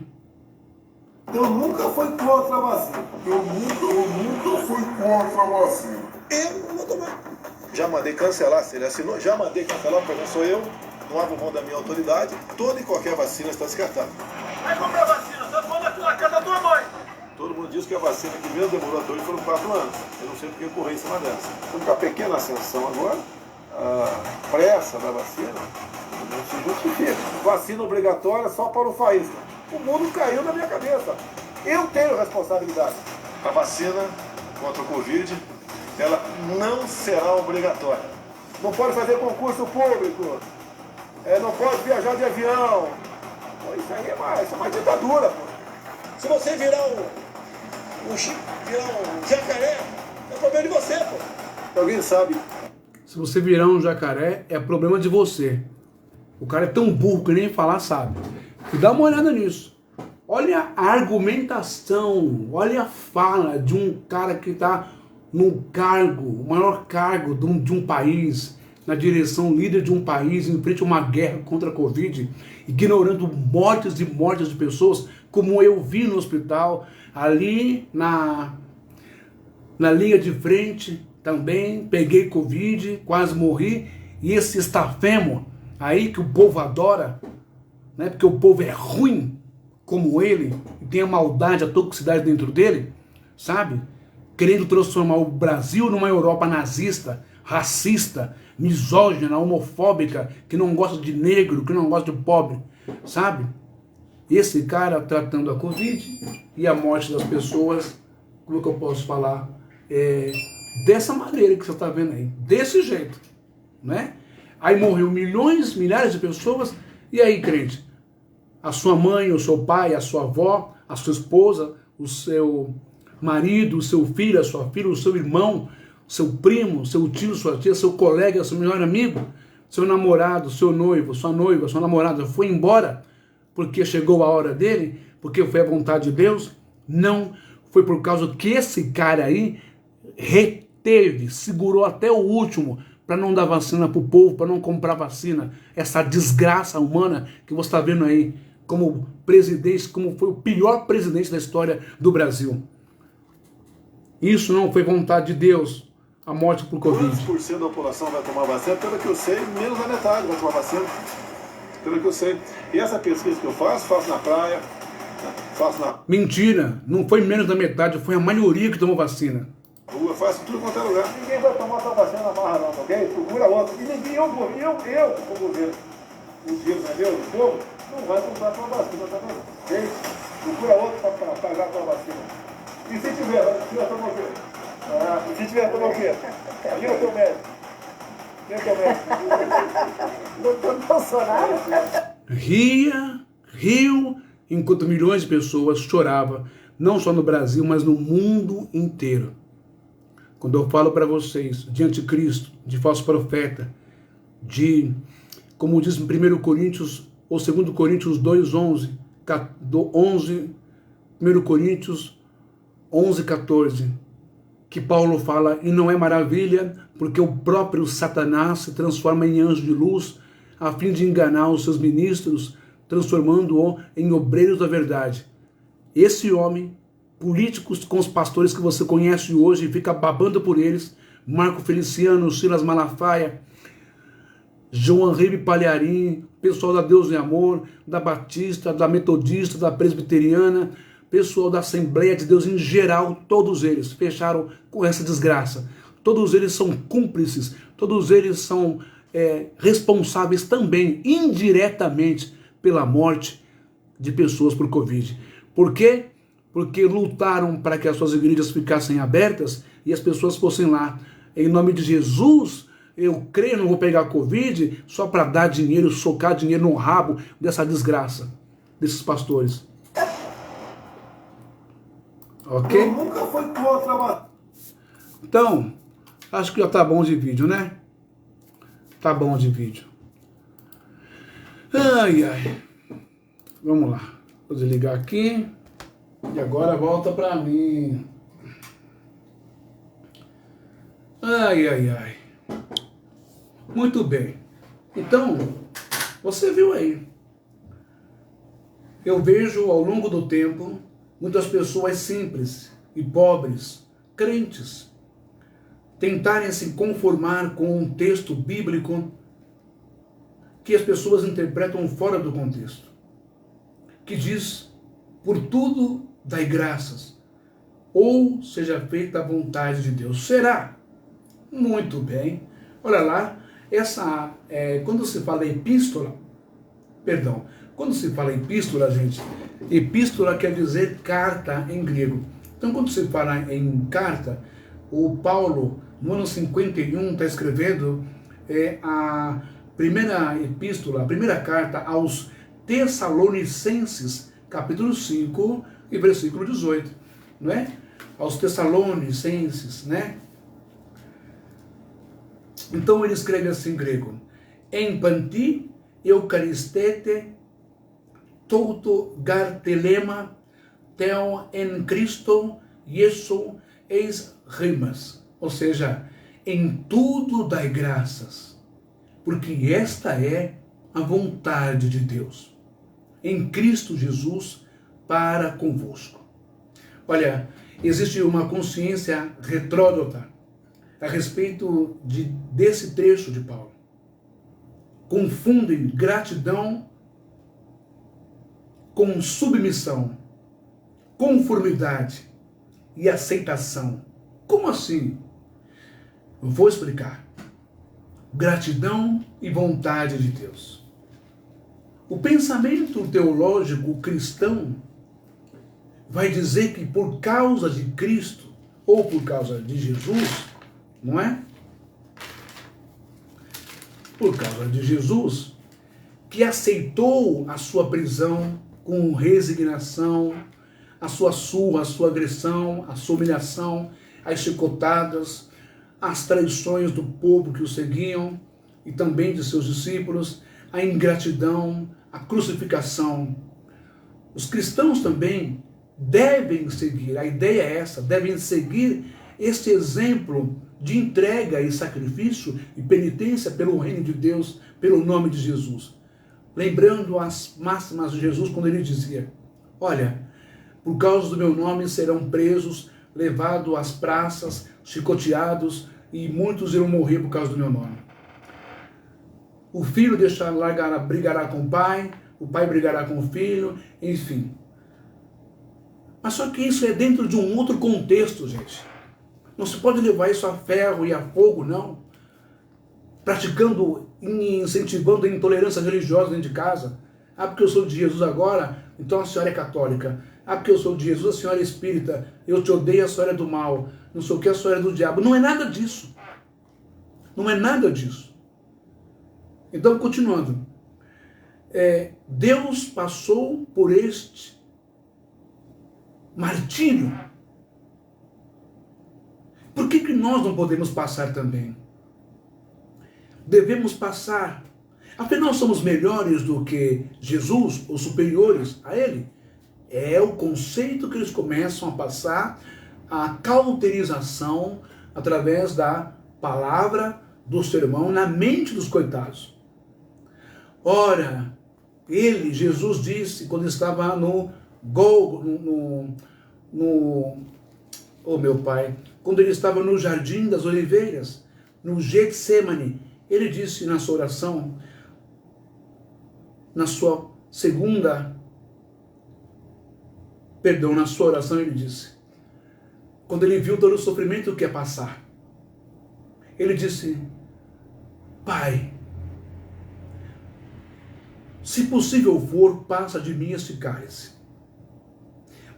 Eu nunca fui contra a vacina. Eu nunca fui contra a vacina. Eu não vou tomar. Já mandei cancelar, se ele assinou, já mandei cancelar, porque não sou eu, não abro mão da minha autoridade, toda e qualquer vacina está descartada. Vai comprar vacina, só manda aqui na casa da tua mãe. Todo mundo diz que a vacina que mesmo demorou até hoje foram 4 anos. Eu não sei porque eu corri em cima dessa. Estamos com a pequena ascensão agora, a pressa da vacina não se justifica. Vacina obrigatória só para o faísca. O mundo caiu na minha cabeça. Eu tenho responsabilidade. A vacina contra o Covid, ela não será obrigatória. Não pode fazer concurso público. Não pode viajar de avião. Pô, isso aí é uma ditadura, pô. Se você virar um jacaré, é problema de você, pô. Alguém sabe? Se você virar um jacaré, é problema de você. O cara é tão burro que nem falar sabe. E dá uma olhada nisso. Olha a argumentação, olha a fala de um cara que está no cargo, o maior cargo de um país, na direção líder de um país, em frente a uma guerra contra a Covid, ignorando mortes e mortes de pessoas, como eu vi no hospital, ali na linha de frente também, peguei Covid, quase morri, e esse estafemo aí que o povo adora, né, porque o povo é ruim, como ele, e tem a maldade, a toxicidade dentro dele, sabe? Querendo transformar o Brasil numa Europa nazista, racista, misógina, homofóbica, que não gosta de negro, que não gosta de pobre, sabe? Esse cara tratando a Covid e a morte das pessoas, como é que eu posso falar? Dessa maneira que você está vendo aí, desse jeito, né? Aí morreu milhões, milhares de pessoas, e aí, crente? A sua mãe, o seu pai, a sua avó, a sua esposa, o seu marido, o seu filho, a sua filha, o seu irmão, seu primo, seu tio, sua tia, seu colega, seu melhor amigo, seu namorado, seu noivo, sua noiva, sua namorada foi embora porque chegou a hora dele, porque foi a vontade de Deus? Não, foi por causa que esse cara aí reteve, segurou até o último para não dar vacina para o povo, para não comprar vacina. Essa desgraça humana que você está vendo aí, como presidente, como foi o pior presidente da história do Brasil. Isso não foi vontade de Deus, a morte por Covid. Quantos por cento da população vai tomar vacina? Pelo que eu sei, menos da metade vai tomar vacina. Pelo que eu sei. E essa pesquisa que eu faço na praia, faço na... Mentira, não foi menos da metade, foi a maioria que tomou vacina. Rua, faço tudo quanto é lugar. Ninguém vai tomar tua vacina na marra não, ok? Procura outra. E ninguém, eu, o governo, o dinheiro não é meu, o povo, não vai comprar tua vacina, tá vendo? Ok? Procura outra para pagar tua vacina. E se tiver tomar o quê? E se tiver tomar o quê? Quem é o teu médico? Quem é o teu médico? Doutor Bolsonaro. Ria, riu enquanto milhões de pessoas choravam, não só no Brasil, mas no mundo inteiro. Quando eu falo para vocês de anticristo, de falso profeta, de, como diz em 1 Coríntios, ou 2 Coríntios 2:11, 1 Coríntios 11:14, que Paulo fala, e não é maravilha, porque o próprio Satanás se transforma em anjo de luz, a fim de enganar os seus ministros, transformando-o em obreiros da verdade. Esse homem, políticos com os pastores que você conhece hoje e fica babando por eles, Marco Feliciano, Silas Malafaia, João Henrique Palharim, pessoal da Deus e Amor, da Batista, da Metodista, da Presbiteriana, pessoal da Assembleia de Deus em geral, todos eles fecharam com essa desgraça. Todos eles são cúmplices, todos eles são responsáveis também, indiretamente, pela morte de pessoas por Covid. Por quê? Porque lutaram para que as suas igrejas ficassem abertas e as pessoas fossem lá. Em nome de Jesus, eu creio, não vou pegar Covid só para dar dinheiro, socar dinheiro no rabo dessa desgraça, desses pastores. Ok? Eu nunca fui contra a... Então, acho que já tá bom de vídeo, né? Tá bom de vídeo. Ai, ai. Vamos lá. Vou desligar aqui. E agora volta pra mim. Ai, ai, ai. Muito bem. Então, você viu aí. Eu vejo ao longo do tempo muitas pessoas simples e pobres, crentes, tentarem se conformar com um texto bíblico que as pessoas interpretam fora do contexto, que diz, por tudo dai graças, ou seja feita a vontade de Deus. Será? Muito bem. Olha lá, quando se fala epístola, quando se fala epístola, gente, epístola quer dizer carta em grego. Então, quando se fala em carta, o Paulo, no ano 51, está escrevendo a primeira epístola, a primeira carta aos Tessalonicenses, capítulo 5 e versículo 18, não é? Aos Tessalonicenses, né? Então ele escreve assim em grego: em panti eucaristete touto gartelema teo en Cristo Jesu eis rimas. Ou seja, em tudo dai graças, porque esta é a vontade de Deus, em Cristo Jesus para convosco. Olha, existe uma consciência retrógrada a respeito desse trecho de Paulo. Confundem gratidão com submissão, conformidade e aceitação. Como assim? Eu vou explicar. Gratidão e vontade de Deus. O pensamento teológico cristão vai dizer que por causa de Cristo, ou por causa de Jesus, não é? Por causa de Jesus, que aceitou a sua prisão com resignação, a sua surra, a sua agressão, a sua humilhação, as chicotadas, as traições do povo que o seguiam e também de seus discípulos, a ingratidão, a crucificação. Os cristãos também devem seguir, a ideia é essa, devem seguir este exemplo de entrega e sacrifício e penitência pelo reino de Deus, pelo nome de Jesus. Lembrando as máximas de Jesus quando ele dizia: olha, por causa do meu nome serão presos, levados às praças, chicoteados, e muitos irão morrer por causa do meu nome. O filho brigará com o pai brigará com o filho, enfim. Mas só que isso é dentro de um outro contexto, gente. Não se pode levar isso a ferro e a fogo, não. Praticando e incentivando a intolerância religiosa dentro de casa. Ah, porque eu sou de Jesus agora, então a senhora é católica. Ah, porque eu sou de Jesus, a senhora é espírita. Eu te odeio, a senhora é do mal. Não sei o que, a senhora é do diabo. Não é nada disso. Não é nada disso. Então, continuando. Deus passou por este martírio. Por que nós não podemos passar também? Devemos passar. Afinal, somos melhores do que Jesus ou superiores a Ele? É o conceito que eles começam a passar, a cauterização através da palavra do sermão na mente dos coitados. Ora, Jesus disse, quando estava quando ele estava no Jardim das Oliveiras, no Getsemane, ele disse na sua oração, na sua oração ele disse, quando ele viu todo o sofrimento que ia passar, ele disse, Pai, se possível for, passa de mim este cálice,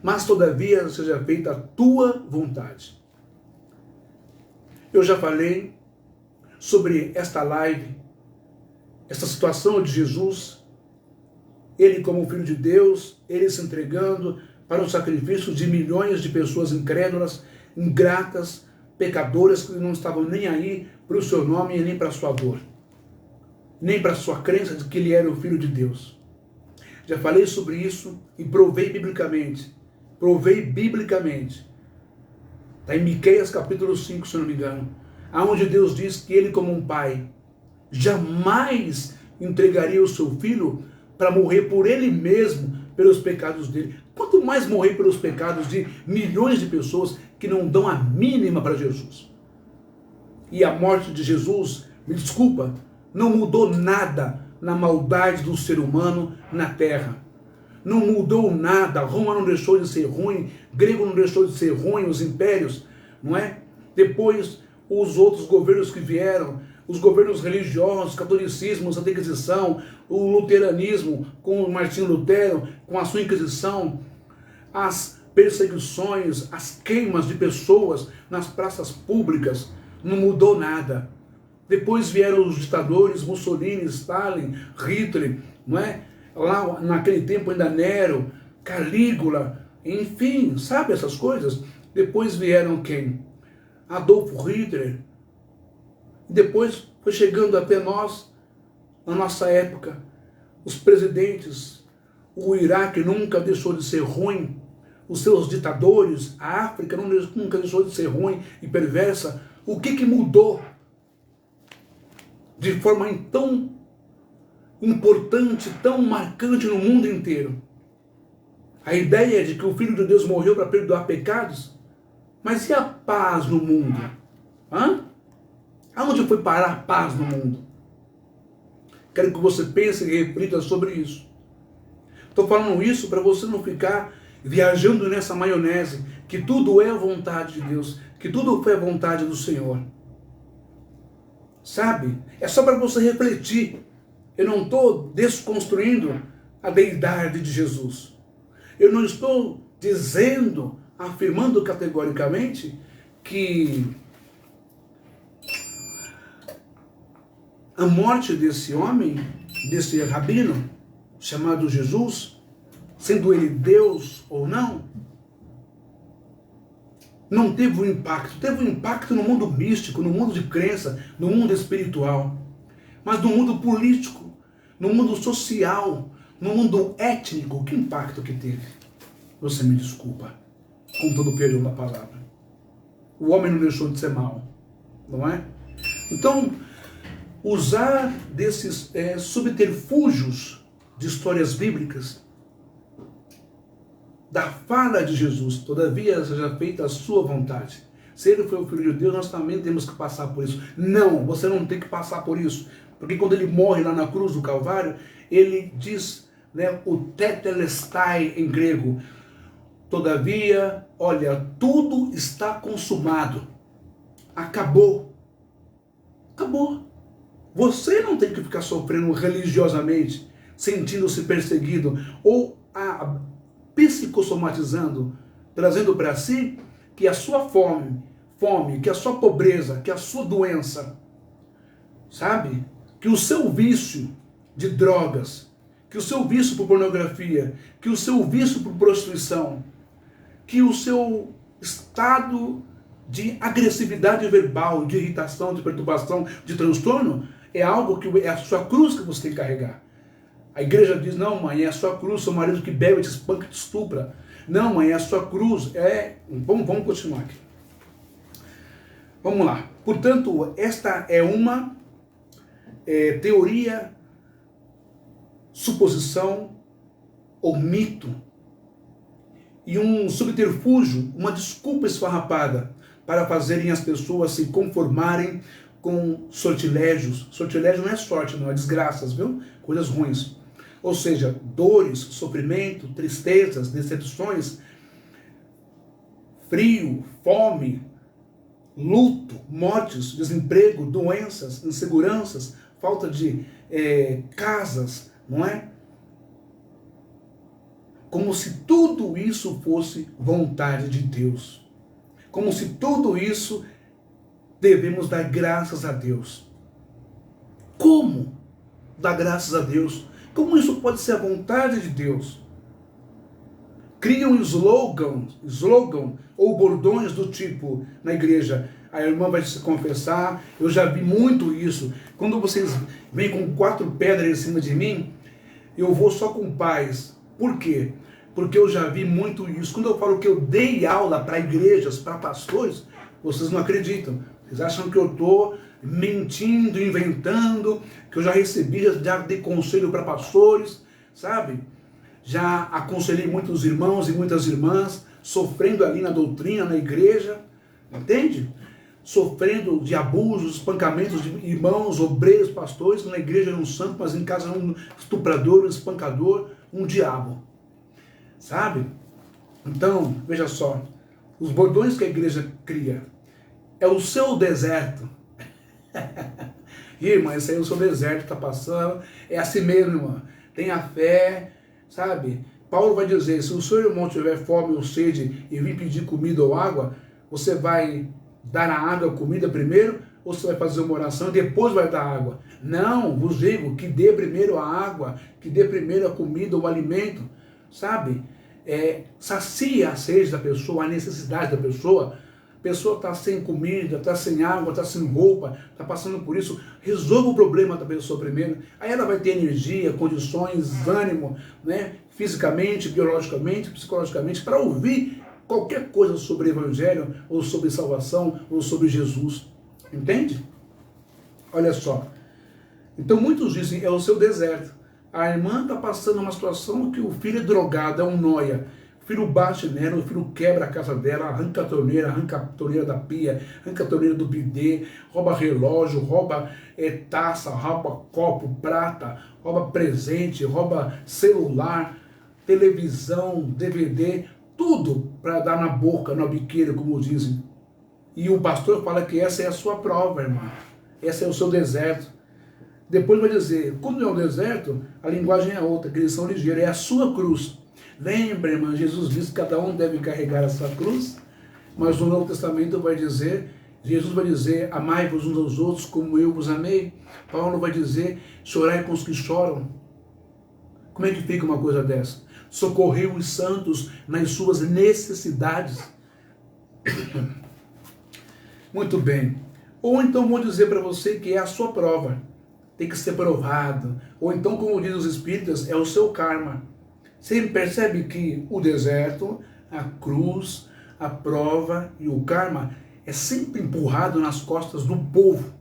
mas todavia seja feita a tua vontade. Eu já falei sobre esta live, esta situação de Jesus, ele como Filho de Deus, ele se entregando para o sacrifício de milhões de pessoas incrédulas, ingratas, pecadoras, que não estavam nem aí para o seu nome e nem para a sua dor, nem para a sua crença de que ele era o Filho de Deus. Já falei sobre isso e provei biblicamente. Está em Miqueias capítulo 5, se não me engano, aonde Deus diz que ele, como um pai, jamais entregaria o seu filho para morrer por ele mesmo, pelos pecados dele. Quanto mais morrer pelos pecados de milhões de pessoas que não dão a mínima para Jesus. E a morte de Jesus, me desculpa, não mudou nada na maldade do ser humano na terra. Não mudou nada. Roma não deixou de ser ruim, grego não deixou de ser ruim, os impérios, não é? Depois, os outros governos que vieram, os governos religiosos, catolicismo, Santa Inquisição, o luteranismo, com o Martinho Lutero, com a sua Inquisição, as perseguições, as queimas de pessoas nas praças públicas, não mudou nada. Depois vieram os ditadores, Mussolini, Stalin, Hitler, não é? Lá naquele tempo ainda Nero, Calígula, enfim, sabe essas coisas? Depois vieram quem? Adolfo Hitler. Depois foi chegando até nós, na nossa época, os presidentes, o Iraque nunca deixou de ser ruim, os seus ditadores, a África nunca deixou de ser ruim e perversa. O que mudou de forma tão importante, tão marcante no mundo inteiro? A ideia de que o Filho de Deus morreu para perdoar pecados? Mas e a paz no mundo? Aonde foi parar a paz no mundo? Quero que você pense e reflita sobre isso. Estou falando isso para você não ficar viajando nessa maionese, que tudo é a vontade de Deus, que tudo foi a vontade do Senhor. Sabe? É só para você refletir. Eu não estou desconstruindo a deidade de Jesus. Eu não estou dizendo, afirmando categoricamente que a morte desse homem, desse rabino, chamado Jesus, sendo ele Deus ou não teve um impacto. Teve um impacto no mundo místico, no mundo de crença, no mundo espiritual. Mas no mundo político, no mundo social, no mundo étnico, que impacto que teve? Você me desculpa, com todo o perdão da palavra. O homem não deixou de ser mau, não é? Então, usar desses subterfúgios de histórias bíblicas, da fala de Jesus, todavia seja feita a sua vontade. Se ele foi o Filho de Deus, nós também temos que passar por isso. Não, você não tem que passar por isso. Porque quando ele morre lá na cruz do Calvário, ele diz, né, o tetelestai em grego. Todavia, olha, tudo está consumado. Acabou. Acabou. Você não tem que ficar sofrendo religiosamente, sentindo-se perseguido, ou psicossomatizando, trazendo para si que a sua fome, que a sua pobreza, que a sua doença, sabe? Que o seu vício de drogas, que o seu vício por pornografia, que o seu vício por prostituição, que o seu estado de agressividade verbal, de irritação, de perturbação, de transtorno, é algo que é a sua cruz que você tem que carregar. A igreja diz, não mãe, é a sua cruz, seu marido que bebe, te espanca, te estupra. Não mãe, é a sua cruz. Vamos continuar aqui. Vamos lá. Portanto, esta é uma teoria, suposição ou mito e um subterfúgio, uma desculpa esfarrapada para fazerem as pessoas se conformarem com sortilégios. Sortilégio não é sorte, não, é desgraças, viu? Coisas ruins. Ou seja, dores, sofrimento, tristezas, decepções, frio, fome, luto, mortes, desemprego, doenças, inseguranças, falta de casas, não é? Como se tudo isso fosse vontade de Deus. Como se tudo isso devemos dar graças a Deus. Como dar graças a Deus? Como isso pode ser a vontade de Deus? Criam slogan ou bordões do tipo, na igreja, a irmã vai se confessar, eu já vi muito isso. Quando vocês vêm com 4 pedras em cima de mim, eu vou só com paz. Por quê? Porque eu já vi muito isso. Quando eu falo que eu dei aula para igrejas, para pastores, vocês não acreditam. Vocês acham que eu estou mentindo, inventando, que eu já recebi, já dei conselho para pastores, sabe? Já aconselhei muitos irmãos e muitas irmãs, sofrendo ali na doutrina, na igreja, entende? Sofrendo de abusos, espancamentos de irmãos, obreiros, pastores, na igreja era um santo, mas em casa era um estuprador, um espancador, um diabo, sabe? Então, veja só, os bordões que a igreja cria, é o seu deserto. Irmã, esse aí é o seu deserto, está passando, é assim mesmo, irmã, tenha fé, sabe? Paulo vai dizer, se o seu irmão tiver fome ou sede e vir pedir comida ou água, você vai dar a água, a comida primeiro, ou você vai fazer uma oração e depois vai dar água? Não, vos digo que dê primeiro a água, que dê primeiro a comida, o alimento, sabe? Sacia a sede da pessoa, a necessidade da pessoa. A pessoa está sem comida, está sem água, está sem roupa, está passando por isso. Resolva o problema da pessoa primeiro. Aí ela vai ter energia, condições, ânimo, né? Fisicamente, biologicamente, psicologicamente, para ouvir qualquer coisa sobre o Evangelho, ou sobre salvação, ou sobre Jesus. Entende? Olha só. Então muitos dizem, é o seu deserto. A irmã está passando uma situação que o filho é drogado, é um noia. O filho bate nela, o filho quebra a casa dela, arranca a torneira da pia, arranca a torneira do bidê, rouba relógio, rouba taça, rouba copo, prata, rouba presente, rouba celular, televisão, DVD, tudo para dar na boca, na biqueira, como dizem. E o pastor fala que essa é a sua prova, irmã. Esse é o seu deserto. Depois vai dizer, quando é o deserto, a linguagem é outra, que eles são ligeiros, é a sua cruz. Lembra, irmã, Jesus disse que cada um deve carregar a sua cruz, mas no Novo Testamento vai dizer, Jesus vai dizer, amai-vos uns aos outros como eu vos amei. Paulo vai dizer, chorai com os que choram. Como é que fica uma coisa dessa? Socorreu os santos nas suas necessidades. Muito bem. Ou então vou dizer para você que é a sua prova. Tem que ser provado. Ou então, como dizem os espíritas, é o seu karma. Você percebe que o deserto, a cruz, a prova e o karma é sempre empurrado nas costas do povo.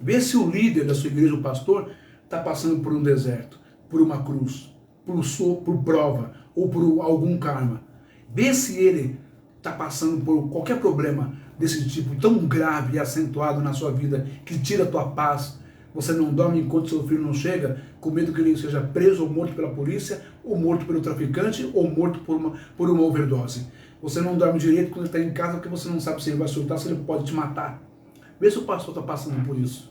Vê se o líder da sua igreja, o pastor, está passando por um deserto, por uma cruz, por prova ou por algum karma. Vê se ele está passando por qualquer problema desse tipo tão grave e acentuado na sua vida que tira a tua paz. Você não dorme enquanto seu filho não chega, com medo que ele seja preso ou morto pela polícia, ou morto pelo traficante, ou morto por uma overdose. Você não dorme direito quando ele está em casa, porque você não sabe se ele vai surtar, se ele pode te matar. Vê se o pastor está passando por isso.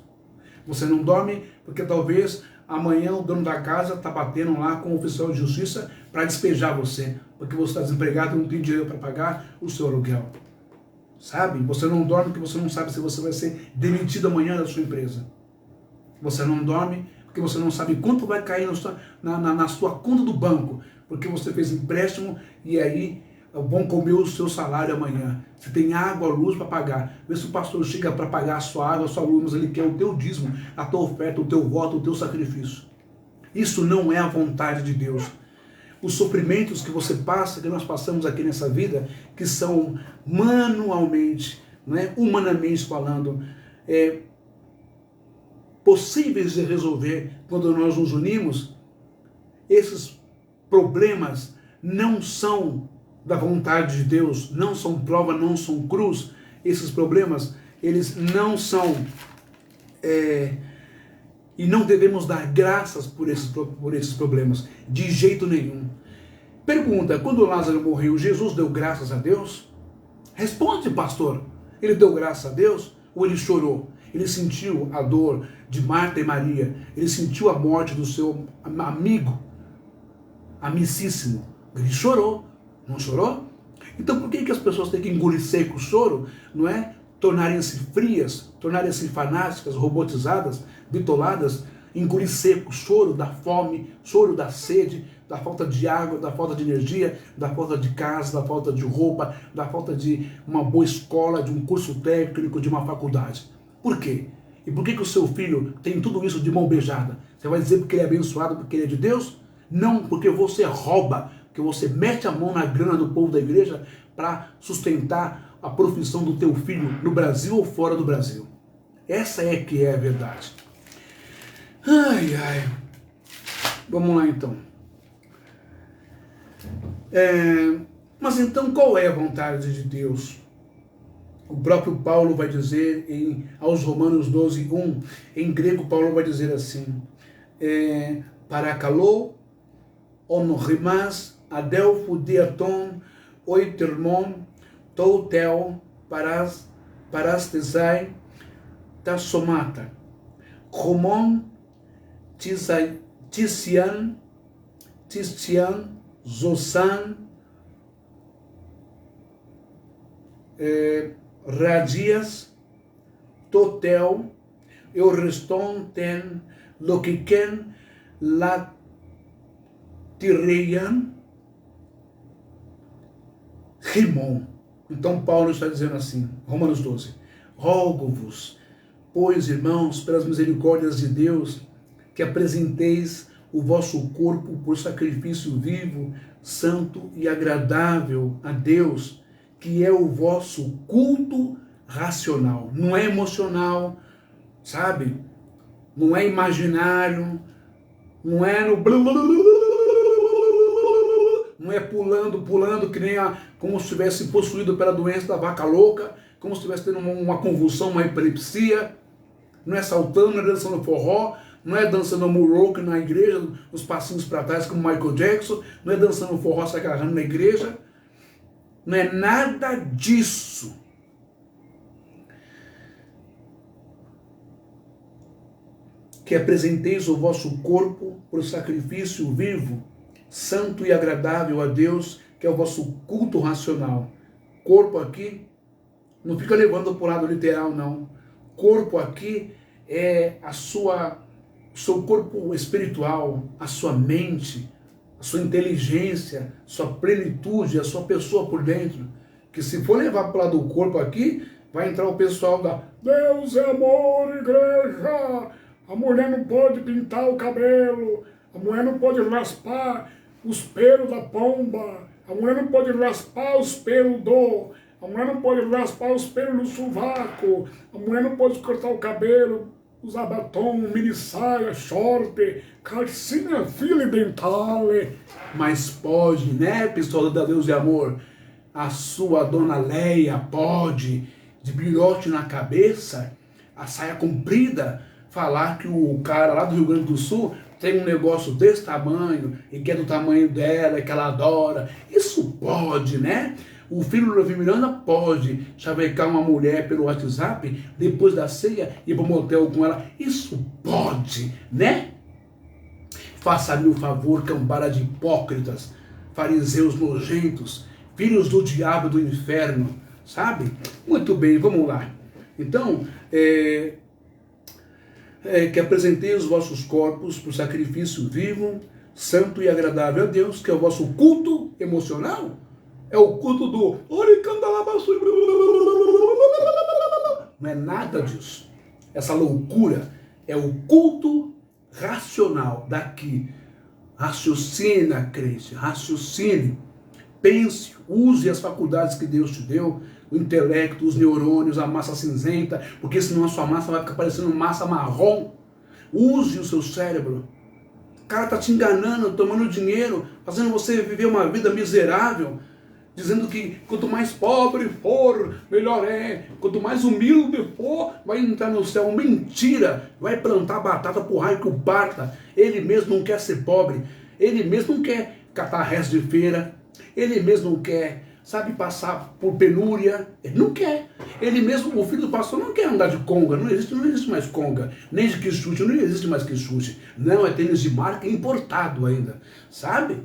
Você não dorme porque talvez amanhã o dono da casa está batendo lá com o oficial de justiça para despejar você, porque você está desempregado e não tem dinheiro para pagar o seu aluguel. Sabe? Você não dorme porque você não sabe se você vai ser demitido amanhã da sua empresa. Você não dorme porque você não sabe quanto vai cair na sua conta do banco, porque você fez empréstimo e aí vão comer o seu salário amanhã. Você tem água, luz para pagar. Vê se o pastor chega para pagar a sua água, a sua luz, mas ele quer o teu dízimo, a tua oferta, o teu voto, o teu sacrifício. Isso não é a vontade de Deus. Os sofrimentos que você passa, que nós passamos aqui nessa vida, que são manualmente, né, humanamente falando, possíveis de resolver quando nós nos unimos, esses problemas não são da vontade de Deus, não são prova, não são cruz. Esses problemas, eles não são, e não devemos dar graças por esses problemas, de jeito nenhum. Pergunta, quando Lázaro morreu, Jesus deu graças a Deus? Responde, pastor. Ele deu graças a Deus ou ele chorou? Ele sentiu a dor de Marta e Maria, ele sentiu a morte do seu amigo, amicíssimo. Ele chorou, não chorou? Então por que as pessoas têm que engolir seco o choro, não é? Tornarem-se frias, tornarem-se fanáticas, robotizadas, bitoladas, engolir seco o choro da fome, choro da sede, da falta de água, da falta de energia, da falta de casa, da falta de roupa, da falta de uma boa escola, de um curso técnico, de uma faculdade. Por quê? E por que o seu filho tem tudo isso de mão beijada? Você vai dizer porque ele é abençoado, porque ele é de Deus? Não, porque você rouba, porque você mete a mão na grana do povo da igreja para sustentar a profissão do teu filho no Brasil ou fora do Brasil. Essa é que é a verdade. Ai, ai. Vamos lá então. Mas então qual é a vontade de Deus? O próprio Paulo vai dizer aos Romanos 12:1, em grego Paulo vai dizer assim, parakalou onrimas adelpho diaton oitermon toutel parastesai tasomata romon tisian zosan radias totel eureston ten lokiken la tireian rimon. Então Paulo está dizendo assim, Romanos 12, rogo-vos, pois irmãos, pelas misericórdias de Deus, que apresenteis o vosso corpo por sacrifício vivo, santo e agradável a Deus, que é o vosso culto racional. Não é emocional, sabe? Não é imaginário, não é no... Não é pulando, que nem como se estivesse possuído pela doença da vaca louca, como se estivesse tendo uma convulsão, uma epilepsia. Não é saltando, não é dançando forró, não é dançando moonwalk na igreja, os passinhos para trás como Michael Jackson, não é dançando forró se agarrando na igreja. Não é nada disso. Que apresenteis o vosso corpo por sacrifício vivo, santo e agradável a Deus, que é o vosso culto racional. Corpo aqui, não fica levando para o lado literal, não. Corpo aqui é o seu corpo espiritual, a sua mente, a sua inteligência, a sua plenitude, a sua pessoa por dentro. Que se for levar para o lado do corpo aqui, vai entrar o pessoal da Deus é amor, igreja. A mulher não pode pintar o cabelo, a mulher não pode raspar os pelos da pomba, a mulher não pode raspar os pelos a mulher não pode raspar os pelos do sovaco, a mulher não pode cortar o cabelo, usar batom, mini saia, short, calcinha fila dental. Mas pode, né, pistola da Deus de amor? A sua dona Leia pode, de birote na cabeça, a saia comprida, falar que o cara lá do Rio Grande do Sul tem um negócio desse tamanho e que é do tamanho dela, que ela adora. Isso pode, né? O filho do Levi Miranda pode chavecar uma mulher pelo WhatsApp depois da ceia e ir para o motel com ela. Isso pode, né? Faça-me o favor, cambada de hipócritas, fariseus nojentos, filhos do diabo do inferno, sabe? Muito bem, vamos lá. Então, que apresentei os vossos corpos por sacrifício vivo, santo e agradável a Deus, que é o vosso culto emocional. É o culto do... Não é nada disso. Essa loucura é o culto racional daqui. Raciocina, crente, raciocine, pense, use as faculdades que Deus te deu, o intelecto, os neurônios, a massa cinzenta, porque senão a sua massa vai ficar parecendo massa marrom. Use o seu cérebro. O cara está te enganando, tomando dinheiro, fazendo você viver uma vida miserável, dizendo que quanto mais pobre for, melhor é. Quanto mais humilde for, vai entrar no céu. Mentira! Vai plantar batata pro raio que o parta. Ele mesmo não quer ser pobre. Ele mesmo não quer catar resto de feira. Ele mesmo não quer, sabe, passar por penúria. Ele não quer. Ele mesmo, o filho do pastor, não quer andar de conga. Não existe mais conga. Nem de quichute, não existe mais quichute. Não, é tênis de marca importado ainda. Sabe?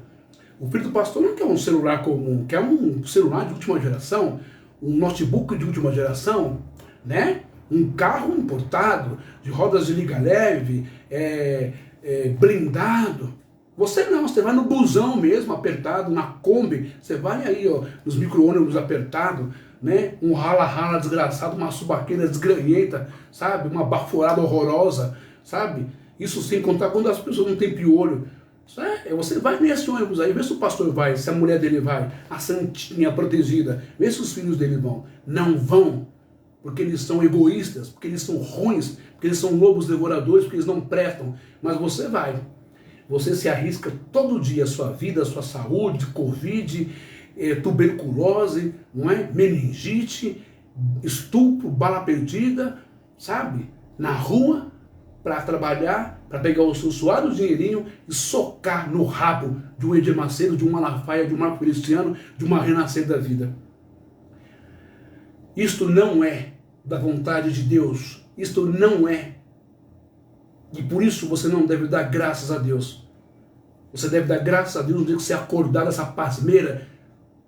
O filho do pastor não quer um celular comum, quer um celular de última geração, um notebook de última geração, né? Um carro importado, de rodas de liga leve, blindado. Você não, você vai no busão mesmo, apertado, na Kombi, você vai aí, ó, nos micro-ônibus apertados, né? Um rala-rala desgraçado, uma subaqueira desgranhenta, sabe? Uma baforada horrorosa, sabe? Isso sem contar quando as pessoas não têm piolho. Você vai nesse ônibus aí, vê se o pastor vai, se a mulher dele vai, a santinha protegida, vê se os filhos dele vão. Não vão, porque eles são egoístas, porque eles são ruins, porque eles são lobos devoradores, porque eles não prestam. Mas você vai. Você se arrisca todo dia a sua vida, a sua saúde, Covid, tuberculose, não é? Meningite, estupro, bala perdida, sabe? Na rua, para trabalhar, para pegar o seu suado dinheirinho e socar no rabo de um Edir Macedo, de um Malafaia, de um Marco Feliciano, de uma Renascer da vida. Isto não é da vontade de Deus. Isto não é. E por isso você não deve dar graças a Deus. Você deve dar graças a Deus no dia que você acordar dessa pasmeira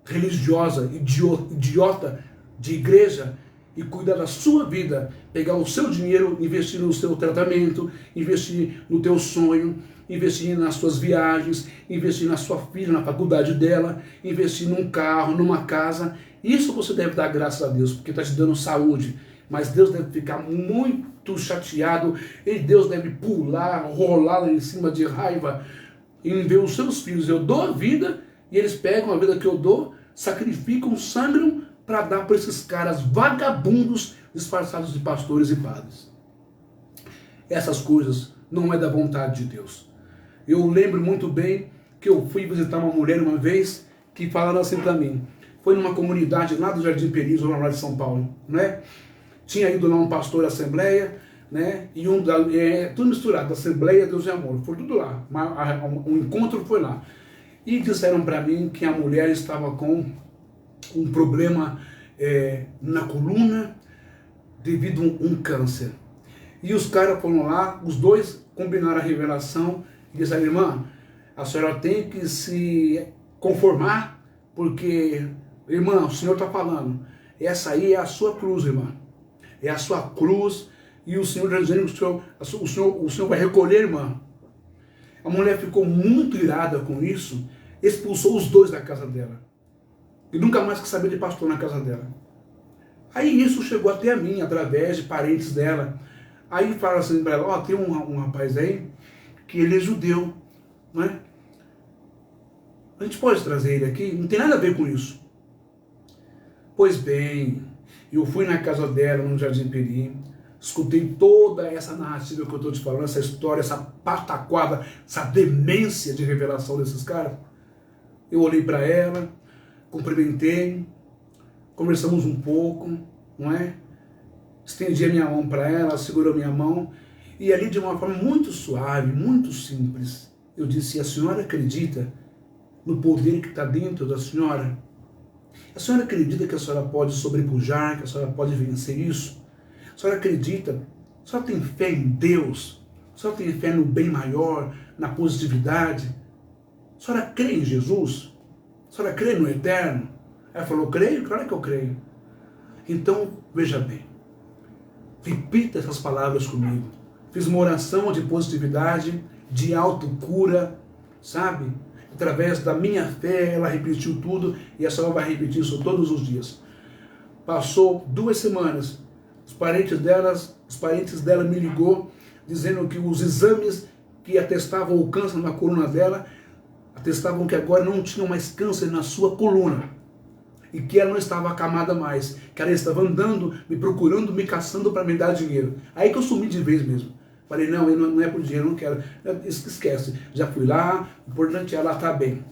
religiosa, idiota de igreja, e cuidar da sua vida, pegar o seu dinheiro, investir no seu tratamento, investir no teu sonho, investir nas suas viagens, investir na sua filha, na faculdade dela, investir num carro, numa casa. Isso você deve dar graças a Deus, porque está te dando saúde. Mas Deus deve ficar muito chateado, e Deus deve pular, rolar lá em cima de raiva, em ver os seus filhos. Eu dou a vida, e eles pegam a vida que eu dou, sacrificam, sangram, para dar para esses caras vagabundos disfarçados de pastores e padres. Essas coisas não é da vontade de Deus. Eu lembro muito bem que eu fui visitar uma mulher uma vez que falaram assim para mim. Foi numa comunidade lá do Jardim Peri, lá de São Paulo, né? Tinha ido lá um pastor da Assembleia, né? E tudo misturado, Assembleia, Deus e Amor, foi tudo lá. Um encontro foi lá. E disseram para mim que a mulher estava com um problema na coluna devido a um câncer. E os caras foram lá, os dois combinaram a revelação e disseram: irmã, a senhora tem que se conformar, porque, irmã, o Senhor está falando, essa aí é a sua cruz, irmã. É a sua cruz, e o Senhor está dizendo que o senhor vai recolher, irmã. A mulher ficou muito irada com isso, expulsou os dois da casa dela. E nunca mais quis saber de pastor na casa dela. Aí isso chegou até a mim, através de parentes dela. Aí falaram assim para ela: ó, tem um rapaz aí, que ele é judeu, né? A gente pode trazer ele aqui? Não tem nada a ver com isso. Pois bem, eu fui na casa dela, no Jardim Peri, escutei toda essa narrativa que eu estou te falando, essa história, essa pataquada, essa demência de revelação desses caras. Eu olhei para ela, cumprimentei, conversamos um pouco, não é? Estendi a minha mão para ela, ela segurou minha mão, e ali de uma forma muito suave, muito simples, eu disse: a senhora acredita no poder que está dentro da senhora? A senhora acredita que a senhora pode sobrepujar, que a senhora pode vencer isso? A senhora acredita? A senhora tem fé em Deus? A senhora tem fé no bem maior, na positividade? A senhora crê em Jesus? A senhora crê no eterno? Ela falou: creio, claro que eu creio. Então, veja bem, repita essas palavras comigo. Fiz uma oração de positividade, de autocura, sabe? Através da minha fé, ela repetiu tudo e a senhora vai repetir isso todos os dias. Passou 2 semanas, os parentes dela me ligou dizendo que os exames que atestavam o câncer na coluna dela, atestavam que agora não tinha mais câncer na sua coluna. E que ela não estava acamada mais, que ela estava andando, me procurando, me caçando para me dar dinheiro. Aí que eu sumi de vez mesmo. Falei, não é por dinheiro, não quero. Esquece, já fui lá, o importante é ela estar bem.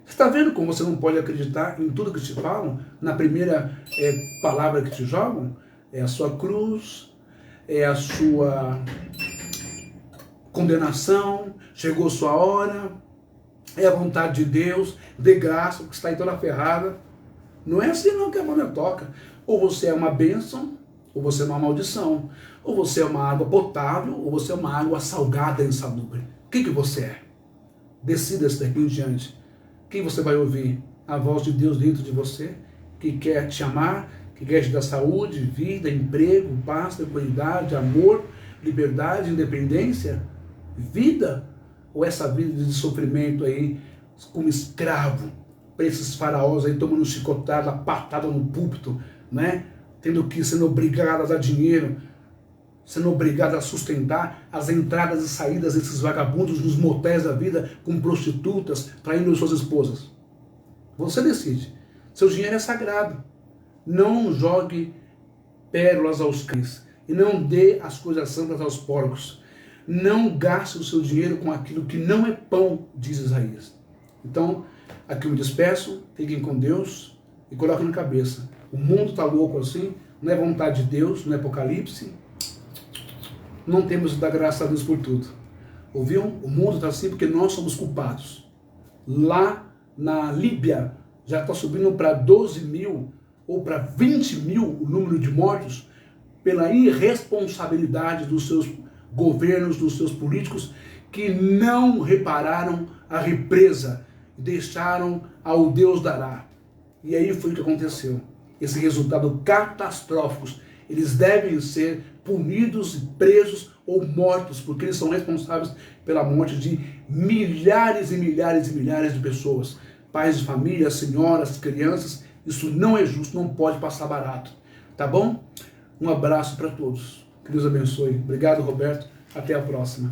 Você está vendo como você não pode acreditar em tudo que te falam? Na primeira palavra que te jogam? É a sua cruz, é a sua condenação, chegou sua hora, é a vontade de Deus, dê graça, porque está aí toda ferrada. Não é assim não que a banda toca. Ou você é uma bênção, ou você é uma maldição. Ou você é uma água potável, ou você é uma água salgada e insalubre. O que você é? Decida-se daqui em diante. Quem você vai ouvir? A voz de Deus dentro de você, que quer te amar, que quer te dar saúde, vida, emprego, paz, tranquilidade, amor, liberdade, independência, vida? Ou essa vida de sofrimento aí, como escravo, para esses faraós aí tomando chicotada, patada no púlpito, né? Sendo obrigado a dar dinheiro, sendo obrigado a sustentar as entradas e saídas desses vagabundos nos motéis da vida com prostitutas, traindo suas esposas. Você decide. Seu dinheiro é sagrado. Não jogue pérolas aos cães e não dê as coisas santas aos porcos. Não gaste o seu dinheiro com aquilo que não é pão, diz Isaías. Então, aqui eu me despeço, fiquem com Deus e coloquem na cabeça. O mundo está louco assim, não é vontade de Deus, não é Apocalipse. Não temos que dar graças a Deus por tudo. Ouviram? O mundo está assim porque nós somos culpados. Lá na Líbia já está subindo para 12 mil ou para 20 mil o número de mortos pela irresponsabilidade dos seus governos, dos seus políticos, que não repararam a represa e deixaram ao Deus dará. E aí foi o que aconteceu. Esse resultado catastrófico. Eles devem ser punidos, presos ou mortos, porque eles são responsáveis pela morte de milhares e milhares e milhares de pessoas. Pais de família, senhoras, crianças. Isso não é justo, não pode passar barato. Tá bom? Um abraço para todos. Que Deus abençoe. Obrigado, Roberto. Até a próxima.